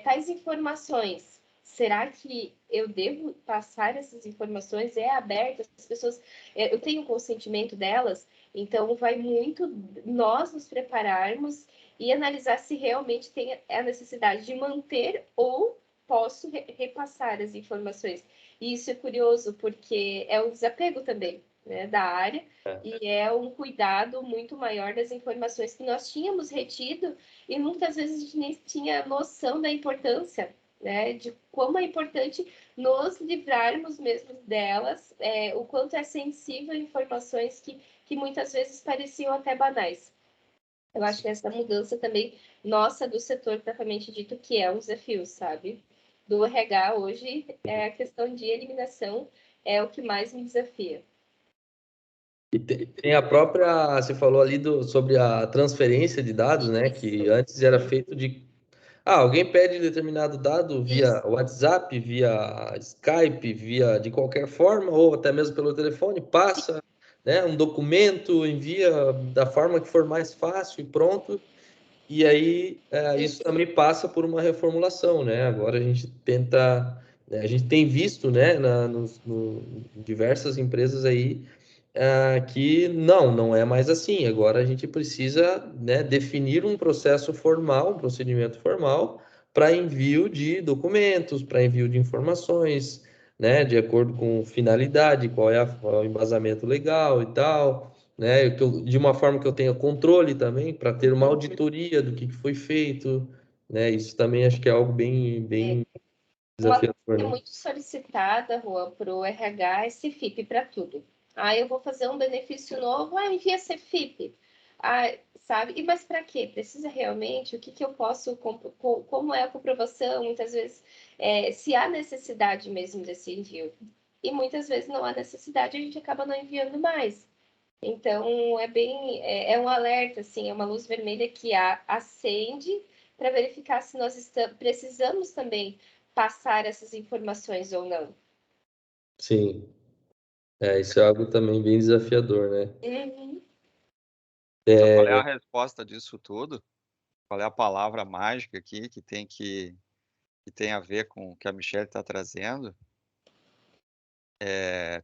tais informações. Será que eu devo passar essas informações? É aberto, as pessoas, eu tenho consentimento delas, então vai muito nós nos prepararmos e analisar se realmente tem a necessidade de manter ou posso repassar as informações. E isso é curioso, porque é um desapego também, né, da área, e é um cuidado muito maior das informações que nós tínhamos retido e muitas vezes a gente nem tinha noção da importância, né, de como é importante nos livrarmos mesmo delas, o quanto é sensível a informações que muitas vezes pareciam até banais. Eu acho que essa mudança também, nossa, do setor propriamente dito, que é um desafio, sabe? Do RH hoje, a questão de eliminação é o que mais me desafia. E tem a própria, você falou ali sobre a transferência de dados, né? Que antes era feito Alguém pede determinado dado via WhatsApp, via Skype, via de qualquer forma, ou até mesmo pelo telefone, passa, né, um documento, envia da forma que for mais fácil e pronto. E aí, isso também passa por uma reformulação, né? Agora a gente tenta, né, a gente tem visto, né, diversas empresas aí, que não é mais assim. Agora a gente precisa, né, definir um processo formal, um procedimento formal para envio de documentos, para envio de informações, né, de acordo com finalidade, qual é o embasamento legal e tal, né, de uma forma que eu tenha controle também, para ter uma auditoria do que foi feito, né, isso também acho que é algo bem Uma coisa desafiador, que é né? muito solicitada, Juan, para o RH é CFIP para tudo. Eu vou fazer um benefício novo, envia CFIP. Sabe? Mas para quê? Precisa realmente? O que eu posso... Como é a comprovação? Muitas vezes, se há necessidade mesmo desse envio. E muitas vezes não há necessidade, a gente acaba não enviando mais. Então, é um alerta, assim, é uma luz vermelha que acende para verificar se nós precisamos também passar essas informações ou não. Sim, isso é algo também bem desafiador, né? Uhum. Então, qual é a resposta disso tudo? Qual é a palavra mágica aqui que tem a ver com o que a Michelle está trazendo?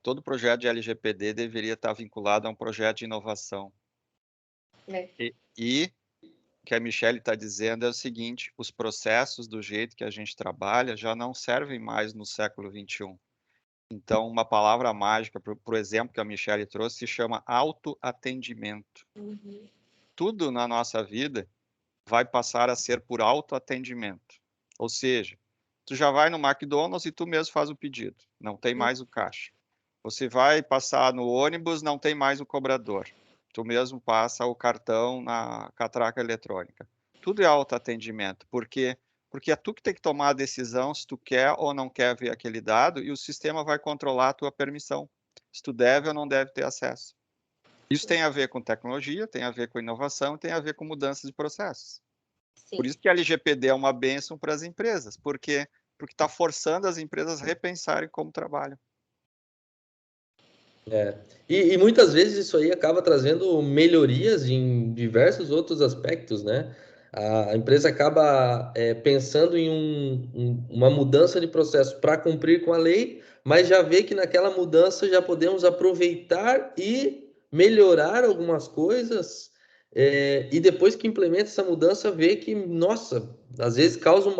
Todo projeto de LGPD deveria estar vinculado a um projeto de inovação. E o que a Michelle está dizendo é o seguinte: os processos do jeito que a gente trabalha já não servem mais no século XXI. Então, uma palavra mágica, para o exemplo que a Michelle trouxe, se chama autoatendimento. Uhum. Tudo na nossa vida vai passar a ser por autoatendimento. Ou seja, tu já vai no McDonald's e tu mesmo faz o pedido, não tem mais o caixa. Você vai passar no ônibus, não tem mais o cobrador. Tu mesmo passa o cartão na catraca eletrônica. Tudo é autoatendimento. Por quê? Porque é tu que tem que tomar a decisão se tu quer ou não quer ver aquele dado e o sistema vai controlar a tua permissão. Se tu deve ou não deve ter acesso. Isso tem a ver com tecnologia, tem a ver com inovação, tem a ver com mudanças de processos. Por Sim. isso que a LGPD é uma bênção para as empresas. Por quê? Porque está forçando as empresas a repensarem como trabalham. E muitas vezes isso aí acaba trazendo melhorias em diversos outros aspectos, né? A empresa acaba pensando em uma mudança de processo para cumprir com a lei, mas já vê que naquela mudança já podemos aproveitar e melhorar algumas coisas, e depois que implementa essa mudança, vê que, nossa, às vezes causa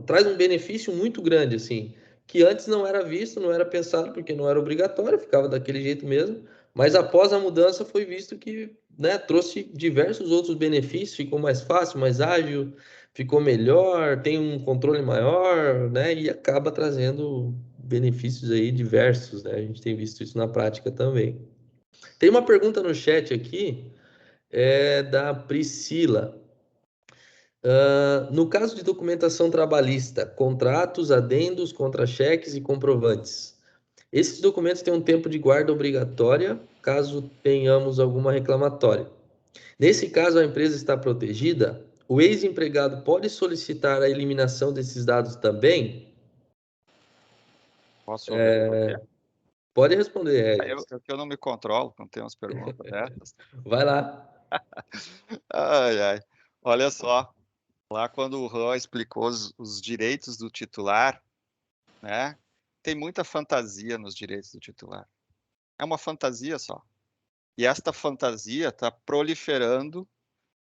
traz um benefício muito grande, assim que antes não era visto, não era pensado, porque não era obrigatório, ficava daquele jeito mesmo, mas após a mudança foi visto que, né, trouxe diversos outros benefícios, ficou mais fácil, mais ágil, ficou melhor, tem um controle maior, né, e acaba trazendo benefícios aí diversos, né, a gente tem visto isso na prática também. Tem uma pergunta no chat aqui, da Priscila. No caso de documentação trabalhista, contratos, adendos, contra-cheques e comprovantes, esses documentos têm um tempo de guarda obrigatória caso tenhamos alguma reclamatória. Nesse caso, a empresa está protegida? O ex-empregado pode solicitar a eliminação desses dados também? Posso responder? Pode responder, Eu, Regis. eu não me controlo quando tem umas perguntas dessas. Vai lá. Ai, ai. Olha só, lá quando o Rô explicou os direitos do titular, né? Tem muita fantasia nos direitos do titular. É uma fantasia só. E esta fantasia está proliferando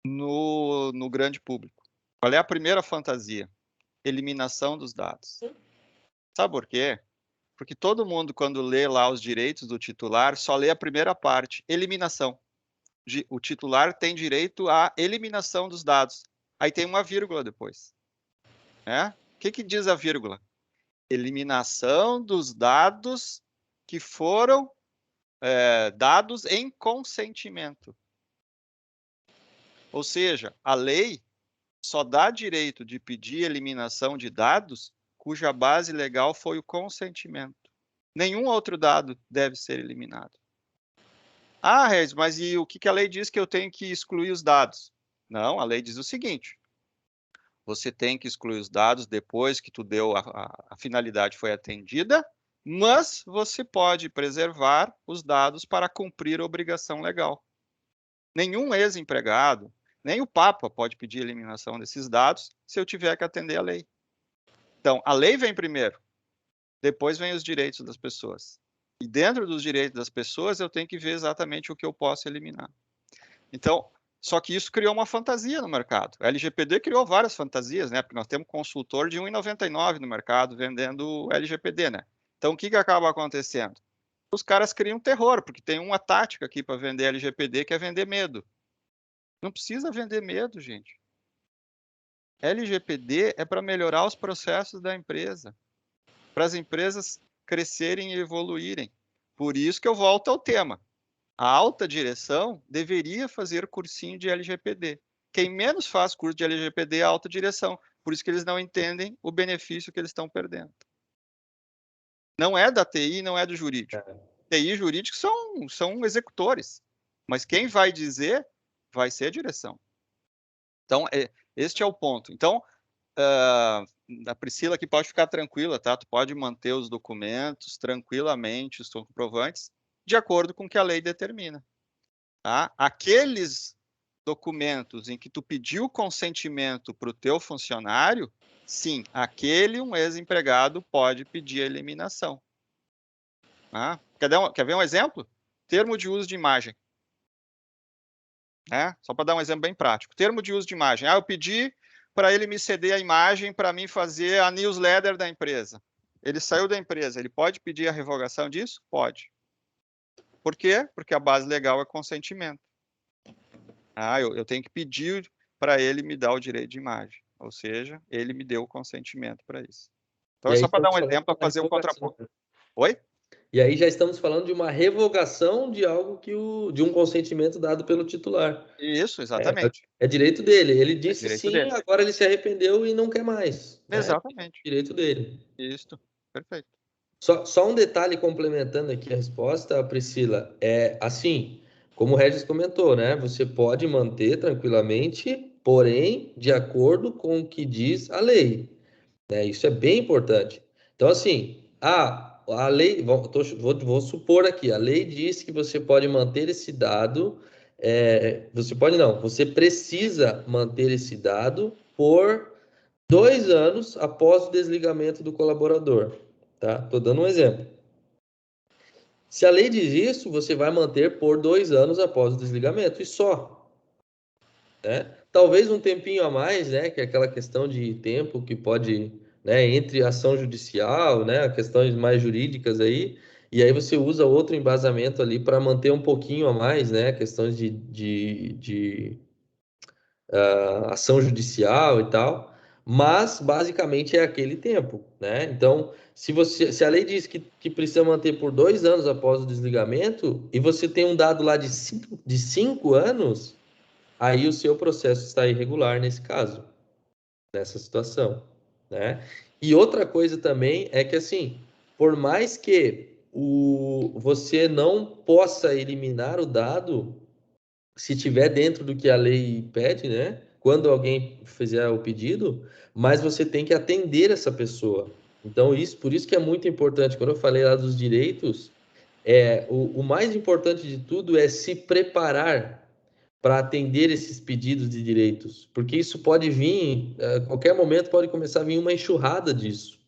no grande público. Qual é a primeira fantasia? Eliminação dos dados. Sabe por quê? Porque todo mundo, quando lê lá os direitos do titular, só lê a primeira parte, eliminação. O titular tem direito à eliminação dos dados. Aí tem uma vírgula depois. Né? O que diz a vírgula? Eliminação dos dados que foram dados em consentimento. Ou seja, a lei só dá direito de pedir eliminação de dados cuja base legal foi o consentimento. Nenhum outro dado deve ser eliminado. Ah, Regis, mas e o que a lei diz que eu tenho que excluir os dados? Não, a lei diz o seguinte: Você tem que excluir os dados depois que tu deu a finalidade foi atendida, mas você pode preservar os dados para cumprir a obrigação legal. Nenhum ex-empregado, nem o Papa pode pedir eliminação desses dados se eu tiver que atender a lei. Então, a lei vem primeiro, depois vem os direitos das pessoas. E dentro dos direitos das pessoas, eu tenho que ver exatamente o que eu posso eliminar. Então, só que isso criou uma fantasia no mercado. A LGPD criou várias fantasias, né? Porque nós temos consultor de R$ 1,99 no mercado vendendo LGPD, né? Então, o que acaba acontecendo? Os caras criam terror, porque tem uma tática aqui para vender LGPD, que é vender medo. Não precisa vender medo, gente. LGPD é para melhorar os processos da empresa, para as empresas crescerem e evoluírem. Por isso que eu volto ao tema. A alta direção deveria fazer cursinho de LGPD. Quem menos faz curso de LGPD é a alta direção. Por isso que eles não entendem o benefício que eles estão perdendo. Não é da TI, não é do jurídico. TI e jurídico são executores. Mas quem vai dizer vai ser a direção. Então, este é o ponto. Então, a Priscila aqui pode ficar tranquila, tá? Tu pode manter os documentos tranquilamente, os comprovantes, de acordo com o que a lei determina. Tá? Aqueles documentos em que tu pediu consentimento para o teu funcionário, sim, um ex-empregado pode pedir a eliminação. Tá? Quer ver um exemplo? Termo de uso de imagem. Só para dar um exemplo bem prático. Termo de uso de imagem. Eu pedi para ele me ceder a imagem para mim fazer a newsletter da empresa. Ele saiu da empresa, ele pode pedir a revogação disso? Pode. Por quê? Porque a base legal é consentimento. Eu tenho que pedir para ele me dar o direito de imagem. Ou seja, ele me deu o consentimento para isso. Então, é só para dar um exemplo, para fazer um contraponto. Oi? E aí já estamos falando de uma revogação de algo de um consentimento dado pelo titular. Isso, exatamente. É direito dele. Ele disse direito sim, dele. Agora ele se arrependeu e não quer mais. Exatamente. É direito dele. Isso, perfeito. Só um detalhe complementando aqui a resposta, Priscila. É assim, como o Regis comentou, né? Você pode manter tranquilamente, porém, de acordo com o que diz a lei. Né? Isso é bem importante. Então, assim, a lei, vou supor aqui, a lei diz que você pode manter esse dado, você pode não, você precisa manter esse dado por 2 anos após o desligamento do colaborador, tá? Tô dando um exemplo. Se a lei diz isso, você vai manter por 2 anos após o desligamento, e só. Né? Talvez um tempinho a mais, né? Que é aquela questão de tempo que pode, né? Entre ação judicial, né? Questões mais jurídicas aí, e aí você usa outro embasamento ali para manter um pouquinho a mais, né? Questões de ação judicial e tal, mas basicamente é aquele tempo, né? Então, se a lei diz que precisa manter por 2 anos após o desligamento, e você tem um dado lá de 5 anos, aí o seu processo está irregular nesse caso, nessa situação, né? E outra coisa também é que, assim, por mais que você não possa eliminar o dado, se tiver dentro do que a lei pede, né? Quando alguém fizer o pedido, mas você tem que atender essa pessoa. Então, por isso que é muito importante, quando eu falei lá dos direitos, o mais importante de tudo é se preparar para atender esses pedidos de direitos, porque isso pode vir, a qualquer momento pode começar a vir uma enxurrada disso,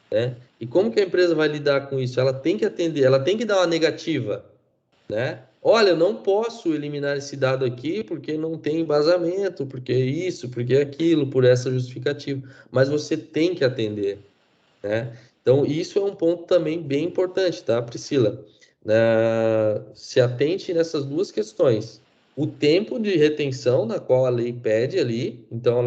né? E como que a empresa vai lidar com isso? Ela tem que atender, ela tem que dar uma negativa, né? Olha, eu não posso eliminar esse dado aqui porque não tem embasamento, porque isso, porque aquilo, por essa justificativa, mas você tem que atender, né? Então, isso é um ponto também bem importante, tá, Priscila? Se atente nessas duas questões. O tempo de retenção na qual a lei pede ali, então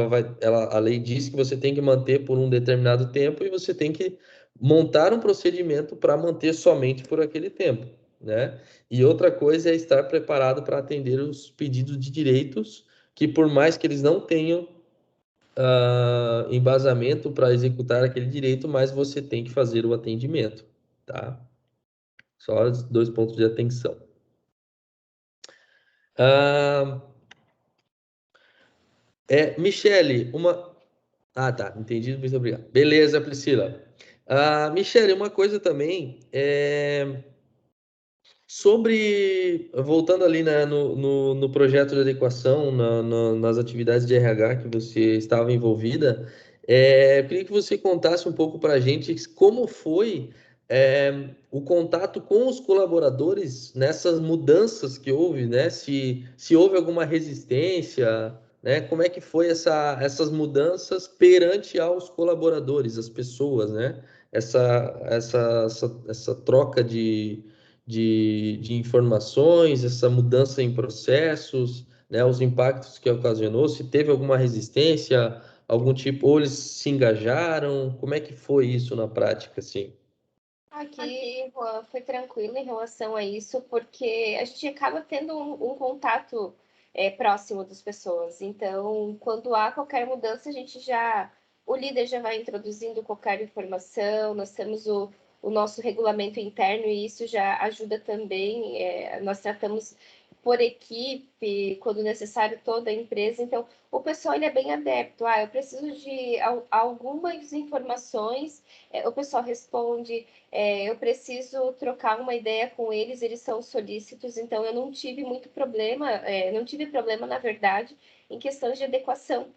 a lei diz que você tem que manter por um determinado tempo e você tem que montar um procedimento para manter somente por aquele tempo, né? E outra coisa é estar preparado para atender os pedidos de direitos, que por mais que eles não tenham embasamento para executar aquele direito, mas você tem que fazer o atendimento, tá? Só os 2 pontos de atenção. Michele, Ah, tá, entendido, muito obrigado. Beleza, Priscila. Michele, uma coisa também, voltando ali, né, no projeto de adequação, nas atividades de RH que você estava envolvida, eu queria que você contasse um pouco para a gente como foi, o contato com os colaboradores nessas mudanças que houve, né? Se houve alguma resistência, né? Como é que foi essas mudanças perante aos colaboradores, as pessoas, né? Essa troca de informações, essa mudança em processos, né, os impactos que ocasionou, se teve alguma resistência, algum tipo, ou eles se engajaram, como é que foi isso na prática, assim? Aqui, Juan, foi tranquilo em relação a isso, porque a gente acaba tendo um contato próximo das pessoas. Então, quando há qualquer mudança, o líder já vai introduzindo qualquer informação, nós temos o nosso regulamento interno e isso já ajuda também. Nós tratamos por equipe, quando necessário, toda a empresa. Então, o pessoal ele é bem adepto. Eu preciso de algumas informações, o pessoal responde. Eu preciso trocar uma ideia com eles, eles são solícitos, então eu não tive muito problema, não tive problema, na verdade, em questões de adequação,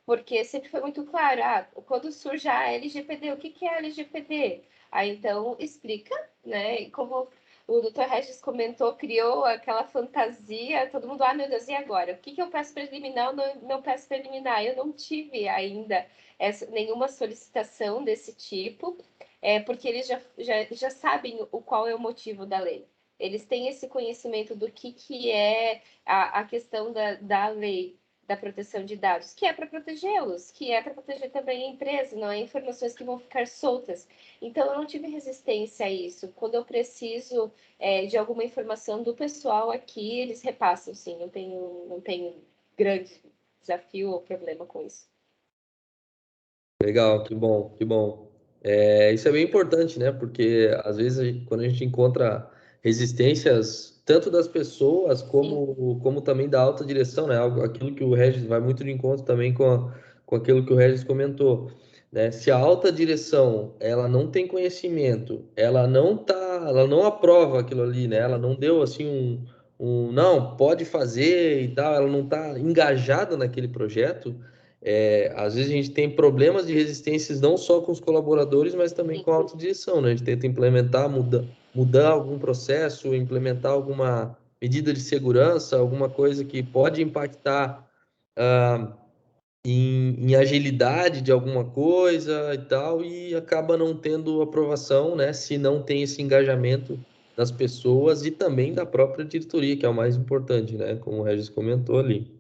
porque sempre foi muito claro, quando surge a LGPD, o que é a LGPD? Então explica, né? E como o Dr. Regis comentou, criou aquela fantasia, todo mundo, meu Deus, e agora? O que eu peço preliminar ou não peço preliminar? Eu não tive ainda nenhuma solicitação desse tipo, porque eles já sabem qual é o motivo da lei. Eles têm esse conhecimento do que é a questão da lei da proteção de dados, que é para protegê-los, que é para proteger também a empresa, não é informações que vão ficar soltas. Então, eu não tive resistência a isso. Quando eu preciso de alguma informação do pessoal aqui, eles repassam, sim. Não tenho grande desafio ou problema com isso. Legal, que bom, que bom. Isso é bem importante, né? Porque às vezes quando a gente encontra resistências tanto das pessoas Sim, como também da alta direção, né? Aquilo que o Regis vai muito de encontro também com aquilo que o Regis comentou, né? Se a alta direção ela não tem conhecimento, ela não aprova aquilo ali, né? Ela não deu assim não, pode fazer e tal, ela não está engajada naquele projeto. Às vezes a gente tem problemas de resistências não só com os colaboradores, mas também sim. com a autodireção, né? A gente tenta implementar, mudar algum processo, implementar alguma medida de segurança, alguma coisa que pode impactar ah, em agilidade de alguma coisa e tal, e acaba não tendo aprovação, né? Se não tem esse engajamento das pessoas e também da própria diretoria, que é o mais importante, né? Como o Regis comentou ali.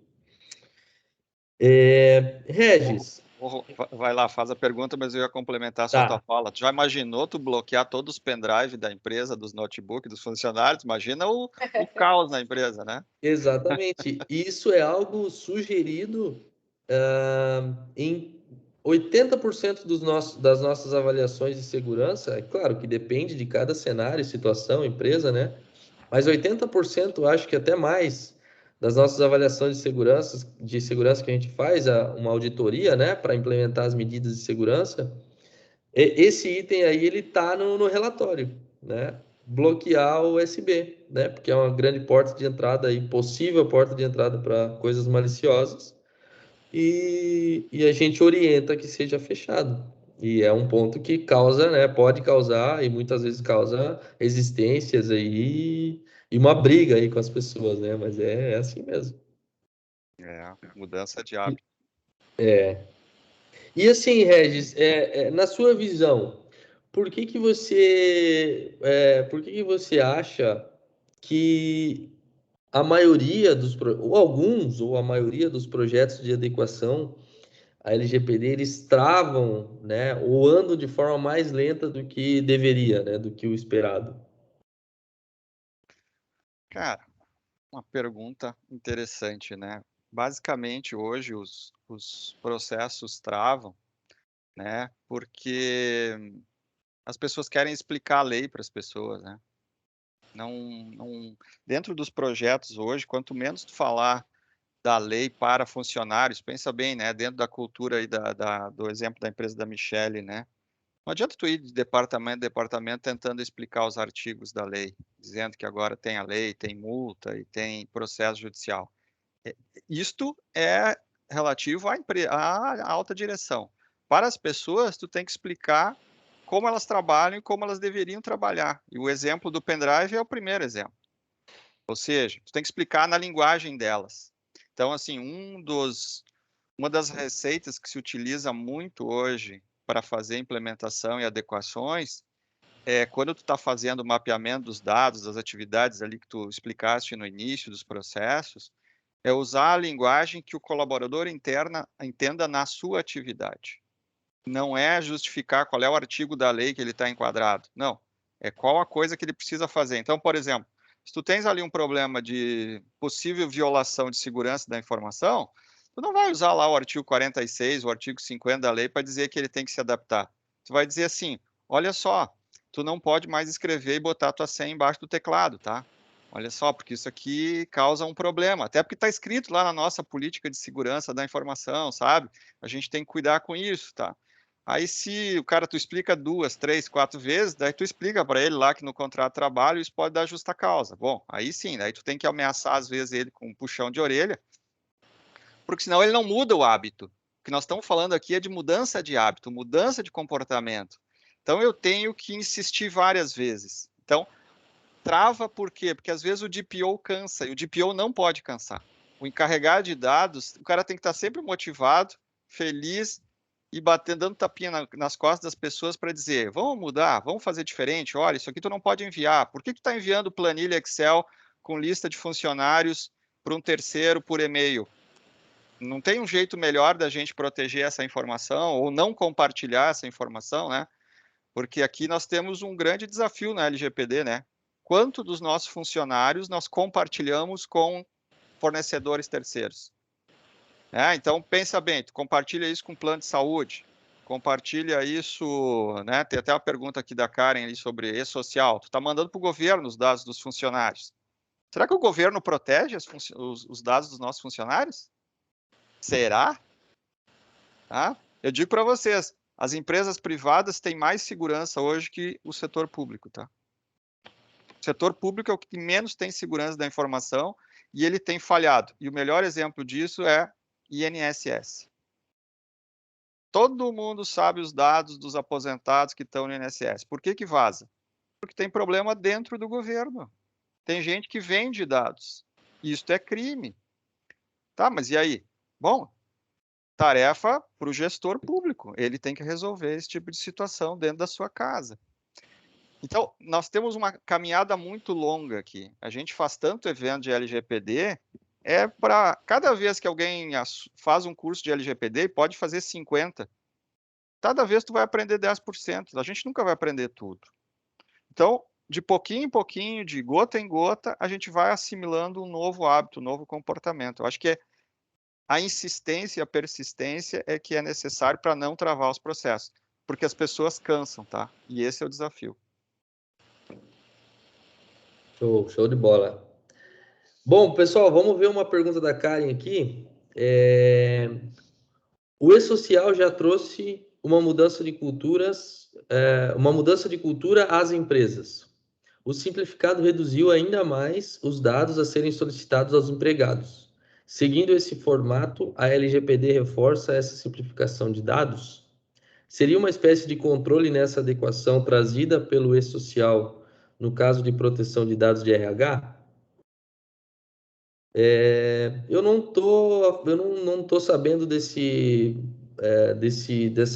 Regis, Vai lá, faz a pergunta, mas eu ia complementar só a tua tá. fala. Tu já imaginou tu bloquear todos os pendrive da empresa, dos notebooks, dos funcionários? Imagina o caos na empresa, né? Exatamente. Isso é algo sugerido em 80% das nossas avaliações de segurança. É claro que depende de cada cenário, situação, empresa, né? Mas 80%, acho que até mais, das nossas avaliações de segurança que a gente faz, uma auditoria, né, para implementar as medidas de segurança, esse item aí, ele tá no relatório, né? Bloquear o USB, né? Porque é uma grande porta de entrada aí, possível porta de entrada para coisas maliciosas. E a gente orienta que seja fechado. E é um ponto que causa, né? Pode causar e muitas vezes causa resistências aí e uma briga aí com as pessoas, né? Mas é assim mesmo. Mudança de hábito. E assim, Regis, na sua visão, por que que você acha que a maioria ou alguns, ou a maioria dos projetos de adequação à LGPD, eles travam, né, ou andam de forma mais lenta do que deveria, né, do que o esperado? Cara, uma pergunta interessante, né? Basicamente, hoje os processos travam, né? Porque as pessoas querem explicar a lei para as pessoas, né? Não, dentro dos projetos hoje, quanto menos tu falar da lei para funcionários, pensa bem, né, dentro da cultura aí do exemplo da empresa da Michelle, né, não adianta tu ir de departamento em departamento tentando explicar os artigos da lei, dizendo que agora tem a lei, tem multa e tem processo judicial. Isto é relativo à alta direção. Para as pessoas, tu tem que explicar como elas trabalham e como elas deveriam trabalhar. E o exemplo do pendrive é o primeiro exemplo. Ou seja, tu tem que explicar na linguagem delas. Então, assim, uma das receitas que se utiliza muito hoje para fazer implementação e adequações é quando tu está fazendo o mapeamento dos dados, das atividades ali que tu explicaste no início dos processos, é usar a linguagem que o colaborador entenda na sua atividade. Não é justificar qual é o artigo da lei que ele está enquadrado. Não. É qual a coisa que ele precisa fazer. Então, por exemplo, se tu tens ali um problema de possível violação de segurança da informação, tu não vai usar lá o artigo 46, o artigo 50 da lei para dizer que ele tem que se adaptar. Tu vai dizer assim, olha só, tu não pode mais escrever e botar tua senha embaixo do teclado, tá? Olha só, porque isso aqui causa um problema. Até porque está escrito lá na nossa política de segurança da informação, sabe? A gente tem que cuidar com isso, tá? Aí se o cara tu explica 2, 3, 4 vezes, daí tu explica para ele lá que no contrato de trabalho isso pode dar justa causa. Bom, aí sim, daí tu tem que ameaçar às vezes ele com um puxão de orelha, porque senão ele não muda o hábito. O que nós estamos falando aqui é de mudança de hábito, mudança de comportamento. Então eu tenho que insistir várias vezes. Então, trava por quê? Porque às vezes o DPO cansa e o DPO não pode cansar. O encarregado de dados, o cara tem que estar sempre motivado, feliz e batendo, dando tapinha nas costas das pessoas para dizer, vamos mudar, vamos fazer diferente, olha, isso aqui tu não pode enviar. Por que tu está enviando planilha Excel com lista de funcionários para um terceiro por e-mail? Não tem um jeito melhor da gente proteger essa informação ou não compartilhar essa informação, né? Porque aqui nós temos um grande desafio na LGPD, né? Quanto dos nossos funcionários nós compartilhamos com fornecedores terceiros? Então, pensa bem, tu compartilha isso com plano de saúde, compartilha isso, né? Tem até uma pergunta aqui da Karen ali sobre e-social. Tu está mandando para o governo os dados dos funcionários. Será que o governo protege os dados dos nossos funcionários? Será? Tá? Eu digo para vocês, as empresas privadas têm mais segurança hoje que o setor público, tá? O setor público é o que menos tem segurança da informação e ele tem falhado. E o melhor exemplo disso é INSS. Todo mundo sabe os dados dos aposentados que estão no INSS. Por que vaza? Porque tem problema dentro do governo. Tem gente que vende dados. Isso é crime. Tá, mas e aí? Bom, tarefa para o gestor público. Ele tem que resolver esse tipo de situação dentro da sua casa. Então, nós temos uma caminhada muito longa aqui. A gente faz tanto evento de LGPD, para cada vez que alguém faz um curso de LGPD, pode fazer 50. Cada vez tu vai aprender 10%. A gente nunca vai aprender tudo. Então, de pouquinho em pouquinho, de gota em gota, a gente vai assimilando um novo hábito, um novo comportamento. Eu acho que a insistência e a persistência é que é necessário para não travar os processos, porque as pessoas cansam, tá? E esse é o desafio. Show de bola. Bom, pessoal, vamos ver uma pergunta da Karen aqui. O e-social já trouxe uma mudança de cultura às empresas. O simplificado reduziu ainda mais os dados a serem solicitados aos empregados. Seguindo esse formato, a LGPD reforça essa simplificação de dados? Seria uma espécie de controle nessa adequação trazida pelo e-social no caso de proteção de dados de RH? Eu não tô sabendo dessa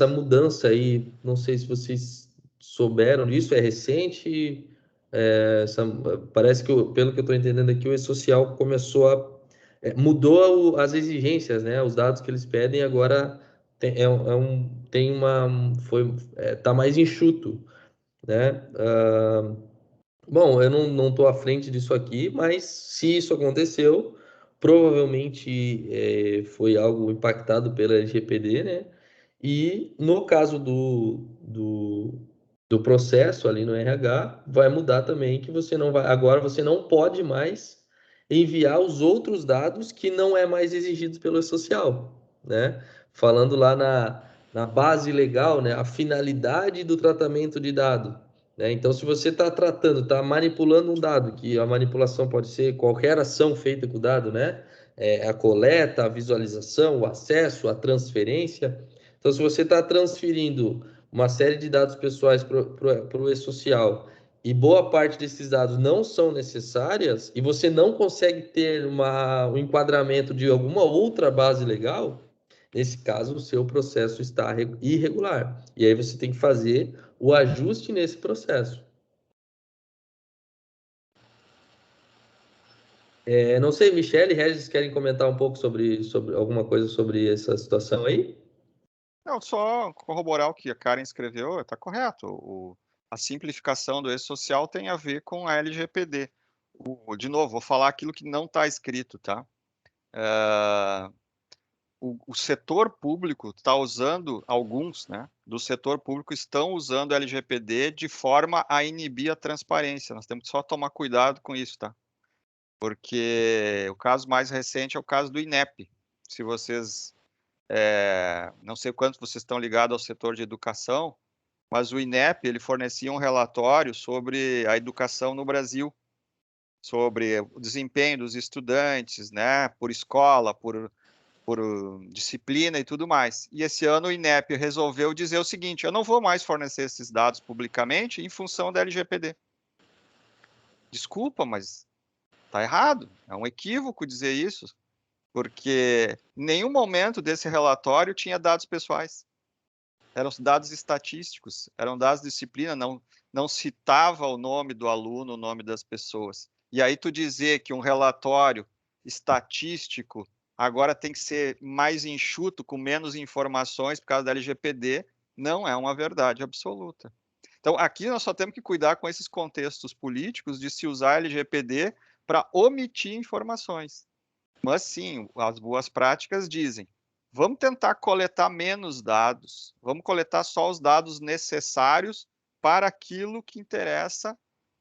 mudança aí. Não sei se vocês souberam disso. É recente. Parece que, pelo que eu estou entendendo aqui, o e-social mudou as exigências, né? Os dados que eles pedem agora tá mais enxuto, né? Bom, eu não estou à frente disso aqui, mas se isso aconteceu, provavelmente foi algo impactado pela LGPD, né? E no caso do processo ali no RH, vai mudar também que agora você não pode mais enviar os outros dados que não é mais exigidos pelo E-Social, né? Falando lá na base legal, né? A finalidade do tratamento de dado, né? Então, se você está tratando, está manipulando um dado, que a manipulação pode ser qualquer ação feita com o dado, né? A coleta, a visualização, o acesso, a transferência. Então, se você está transferindo uma série de dados pessoais para o E-Social e boa parte desses dados não são necessárias e você não consegue ter um enquadramento de alguma outra base legal, nesse caso, o seu processo está irregular. E aí você tem que fazer o ajuste nesse processo. Não sei, Michele e Regis querem comentar um pouco sobre alguma coisa sobre essa situação aí? Não, só corroborar o que a Karen escreveu, está correto. A simplificação do E-Social tem a ver com a LGPD. De novo, vou falar aquilo que não está escrito, tá? O setor público está usando, alguns, né, do setor público estão usando o LGPD de forma a inibir a transparência. Nós temos que só tomar cuidado com isso, tá? Porque o caso mais recente é o caso do INEP. Se vocês, não sei quantos vocês estão ligados ao setor de educação, mas o INEP ele fornecia um relatório sobre a educação no Brasil, sobre o desempenho dos estudantes, né, por escola, por disciplina e tudo mais. E esse ano o INEP resolveu dizer o seguinte: eu não vou mais fornecer esses dados publicamente em função da LGPD. Desculpa, mas está errado. É um equívoco dizer isso, porque em nenhum momento desse relatório tinha dados pessoais. Eram dados estatísticos, eram dados de disciplina, não citava o nome do aluno, o nome das pessoas. E aí tu dizer que um relatório estatístico agora tem que ser mais enxuto, com menos informações por causa da LGPD, não é uma verdade absoluta. Então, aqui nós só temos que cuidar com esses contextos políticos de se usar a LGPD para omitir informações. Mas sim, as boas práticas dizem: vamos tentar coletar menos dados, vamos coletar só os dados necessários para aquilo que interessa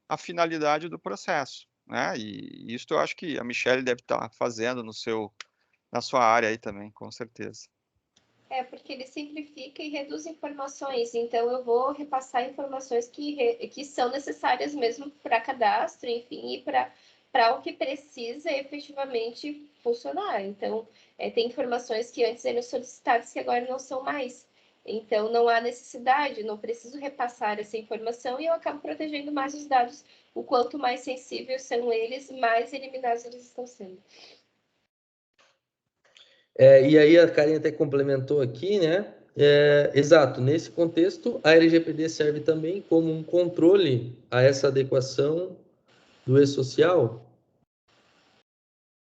a finalidade do processo, né? E isso eu acho que a Michelle deve estar fazendo na sua área aí também, com certeza. Porque ele simplifica e reduz informações, então eu vou repassar informações que são necessárias mesmo para cadastro, enfim, e para o que precisa efetivamente funcionar. Então, tem informações que antes eram solicitadas que agora não são mais. Então, não há necessidade, não preciso repassar essa informação e eu acabo protegendo mais os dados. O quanto mais sensíveis são eles, mais eliminados eles estão sendo. E aí a Karen até complementou aqui, né? Exato, nesse contexto, a LGPD serve também como um controle a essa adequação do E-Social,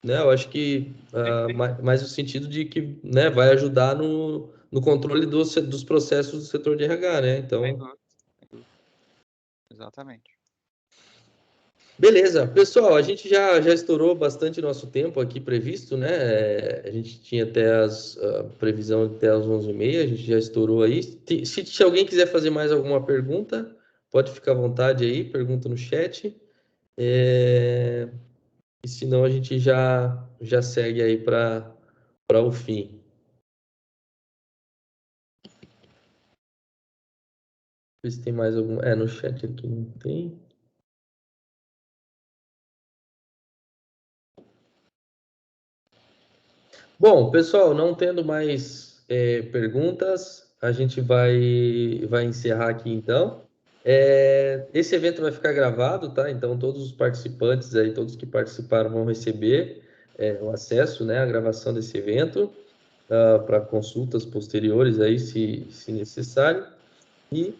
né? Eu acho que mais o sentido de que, né, vai ajudar no controle dos processos do setor de RH, né? Então, exatamente. beleza, pessoal, a gente já estourou bastante nosso tempo aqui previsto, né? A gente tinha até a previsão até as 11h30, a gente já estourou aí. Se alguém quiser fazer mais alguma pergunta, pode ficar à vontade aí, pergunta no chat. E senão a gente já segue aí para o fim. Ver se tem mais algum. No chat aqui não tem. Bom, pessoal, não tendo mais perguntas, a gente vai encerrar aqui então. Esse evento vai ficar gravado, tá? Então todos os participantes aí, todos que participaram vão receber o acesso, né, à gravação desse evento para consultas posteriores aí, se necessário. E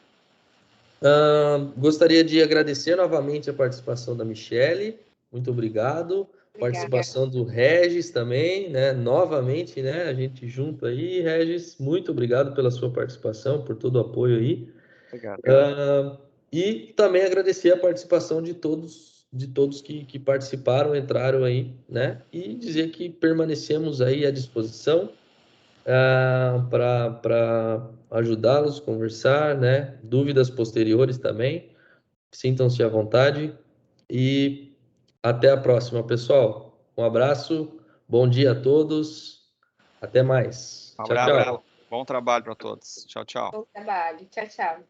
gostaria de agradecer novamente a participação da Michele. Muito obrigado. Participação do Regis também, né? Novamente, né? A gente junto aí, Regis. Muito obrigado pela sua participação, por todo o apoio aí. Obrigado. E também agradecer a participação de todos que participaram, entraram aí, né? E dizer que permanecemos aí à disposição para ajudá-los, conversar, né? Dúvidas posteriores também. Sintam-se à vontade e até a próxima, pessoal. Um abraço, bom dia a todos, até mais. Um Tchau, abraço, tchau. bom trabalho para todos. Tchau, tchau. Bom trabalho. Tchau, tchau.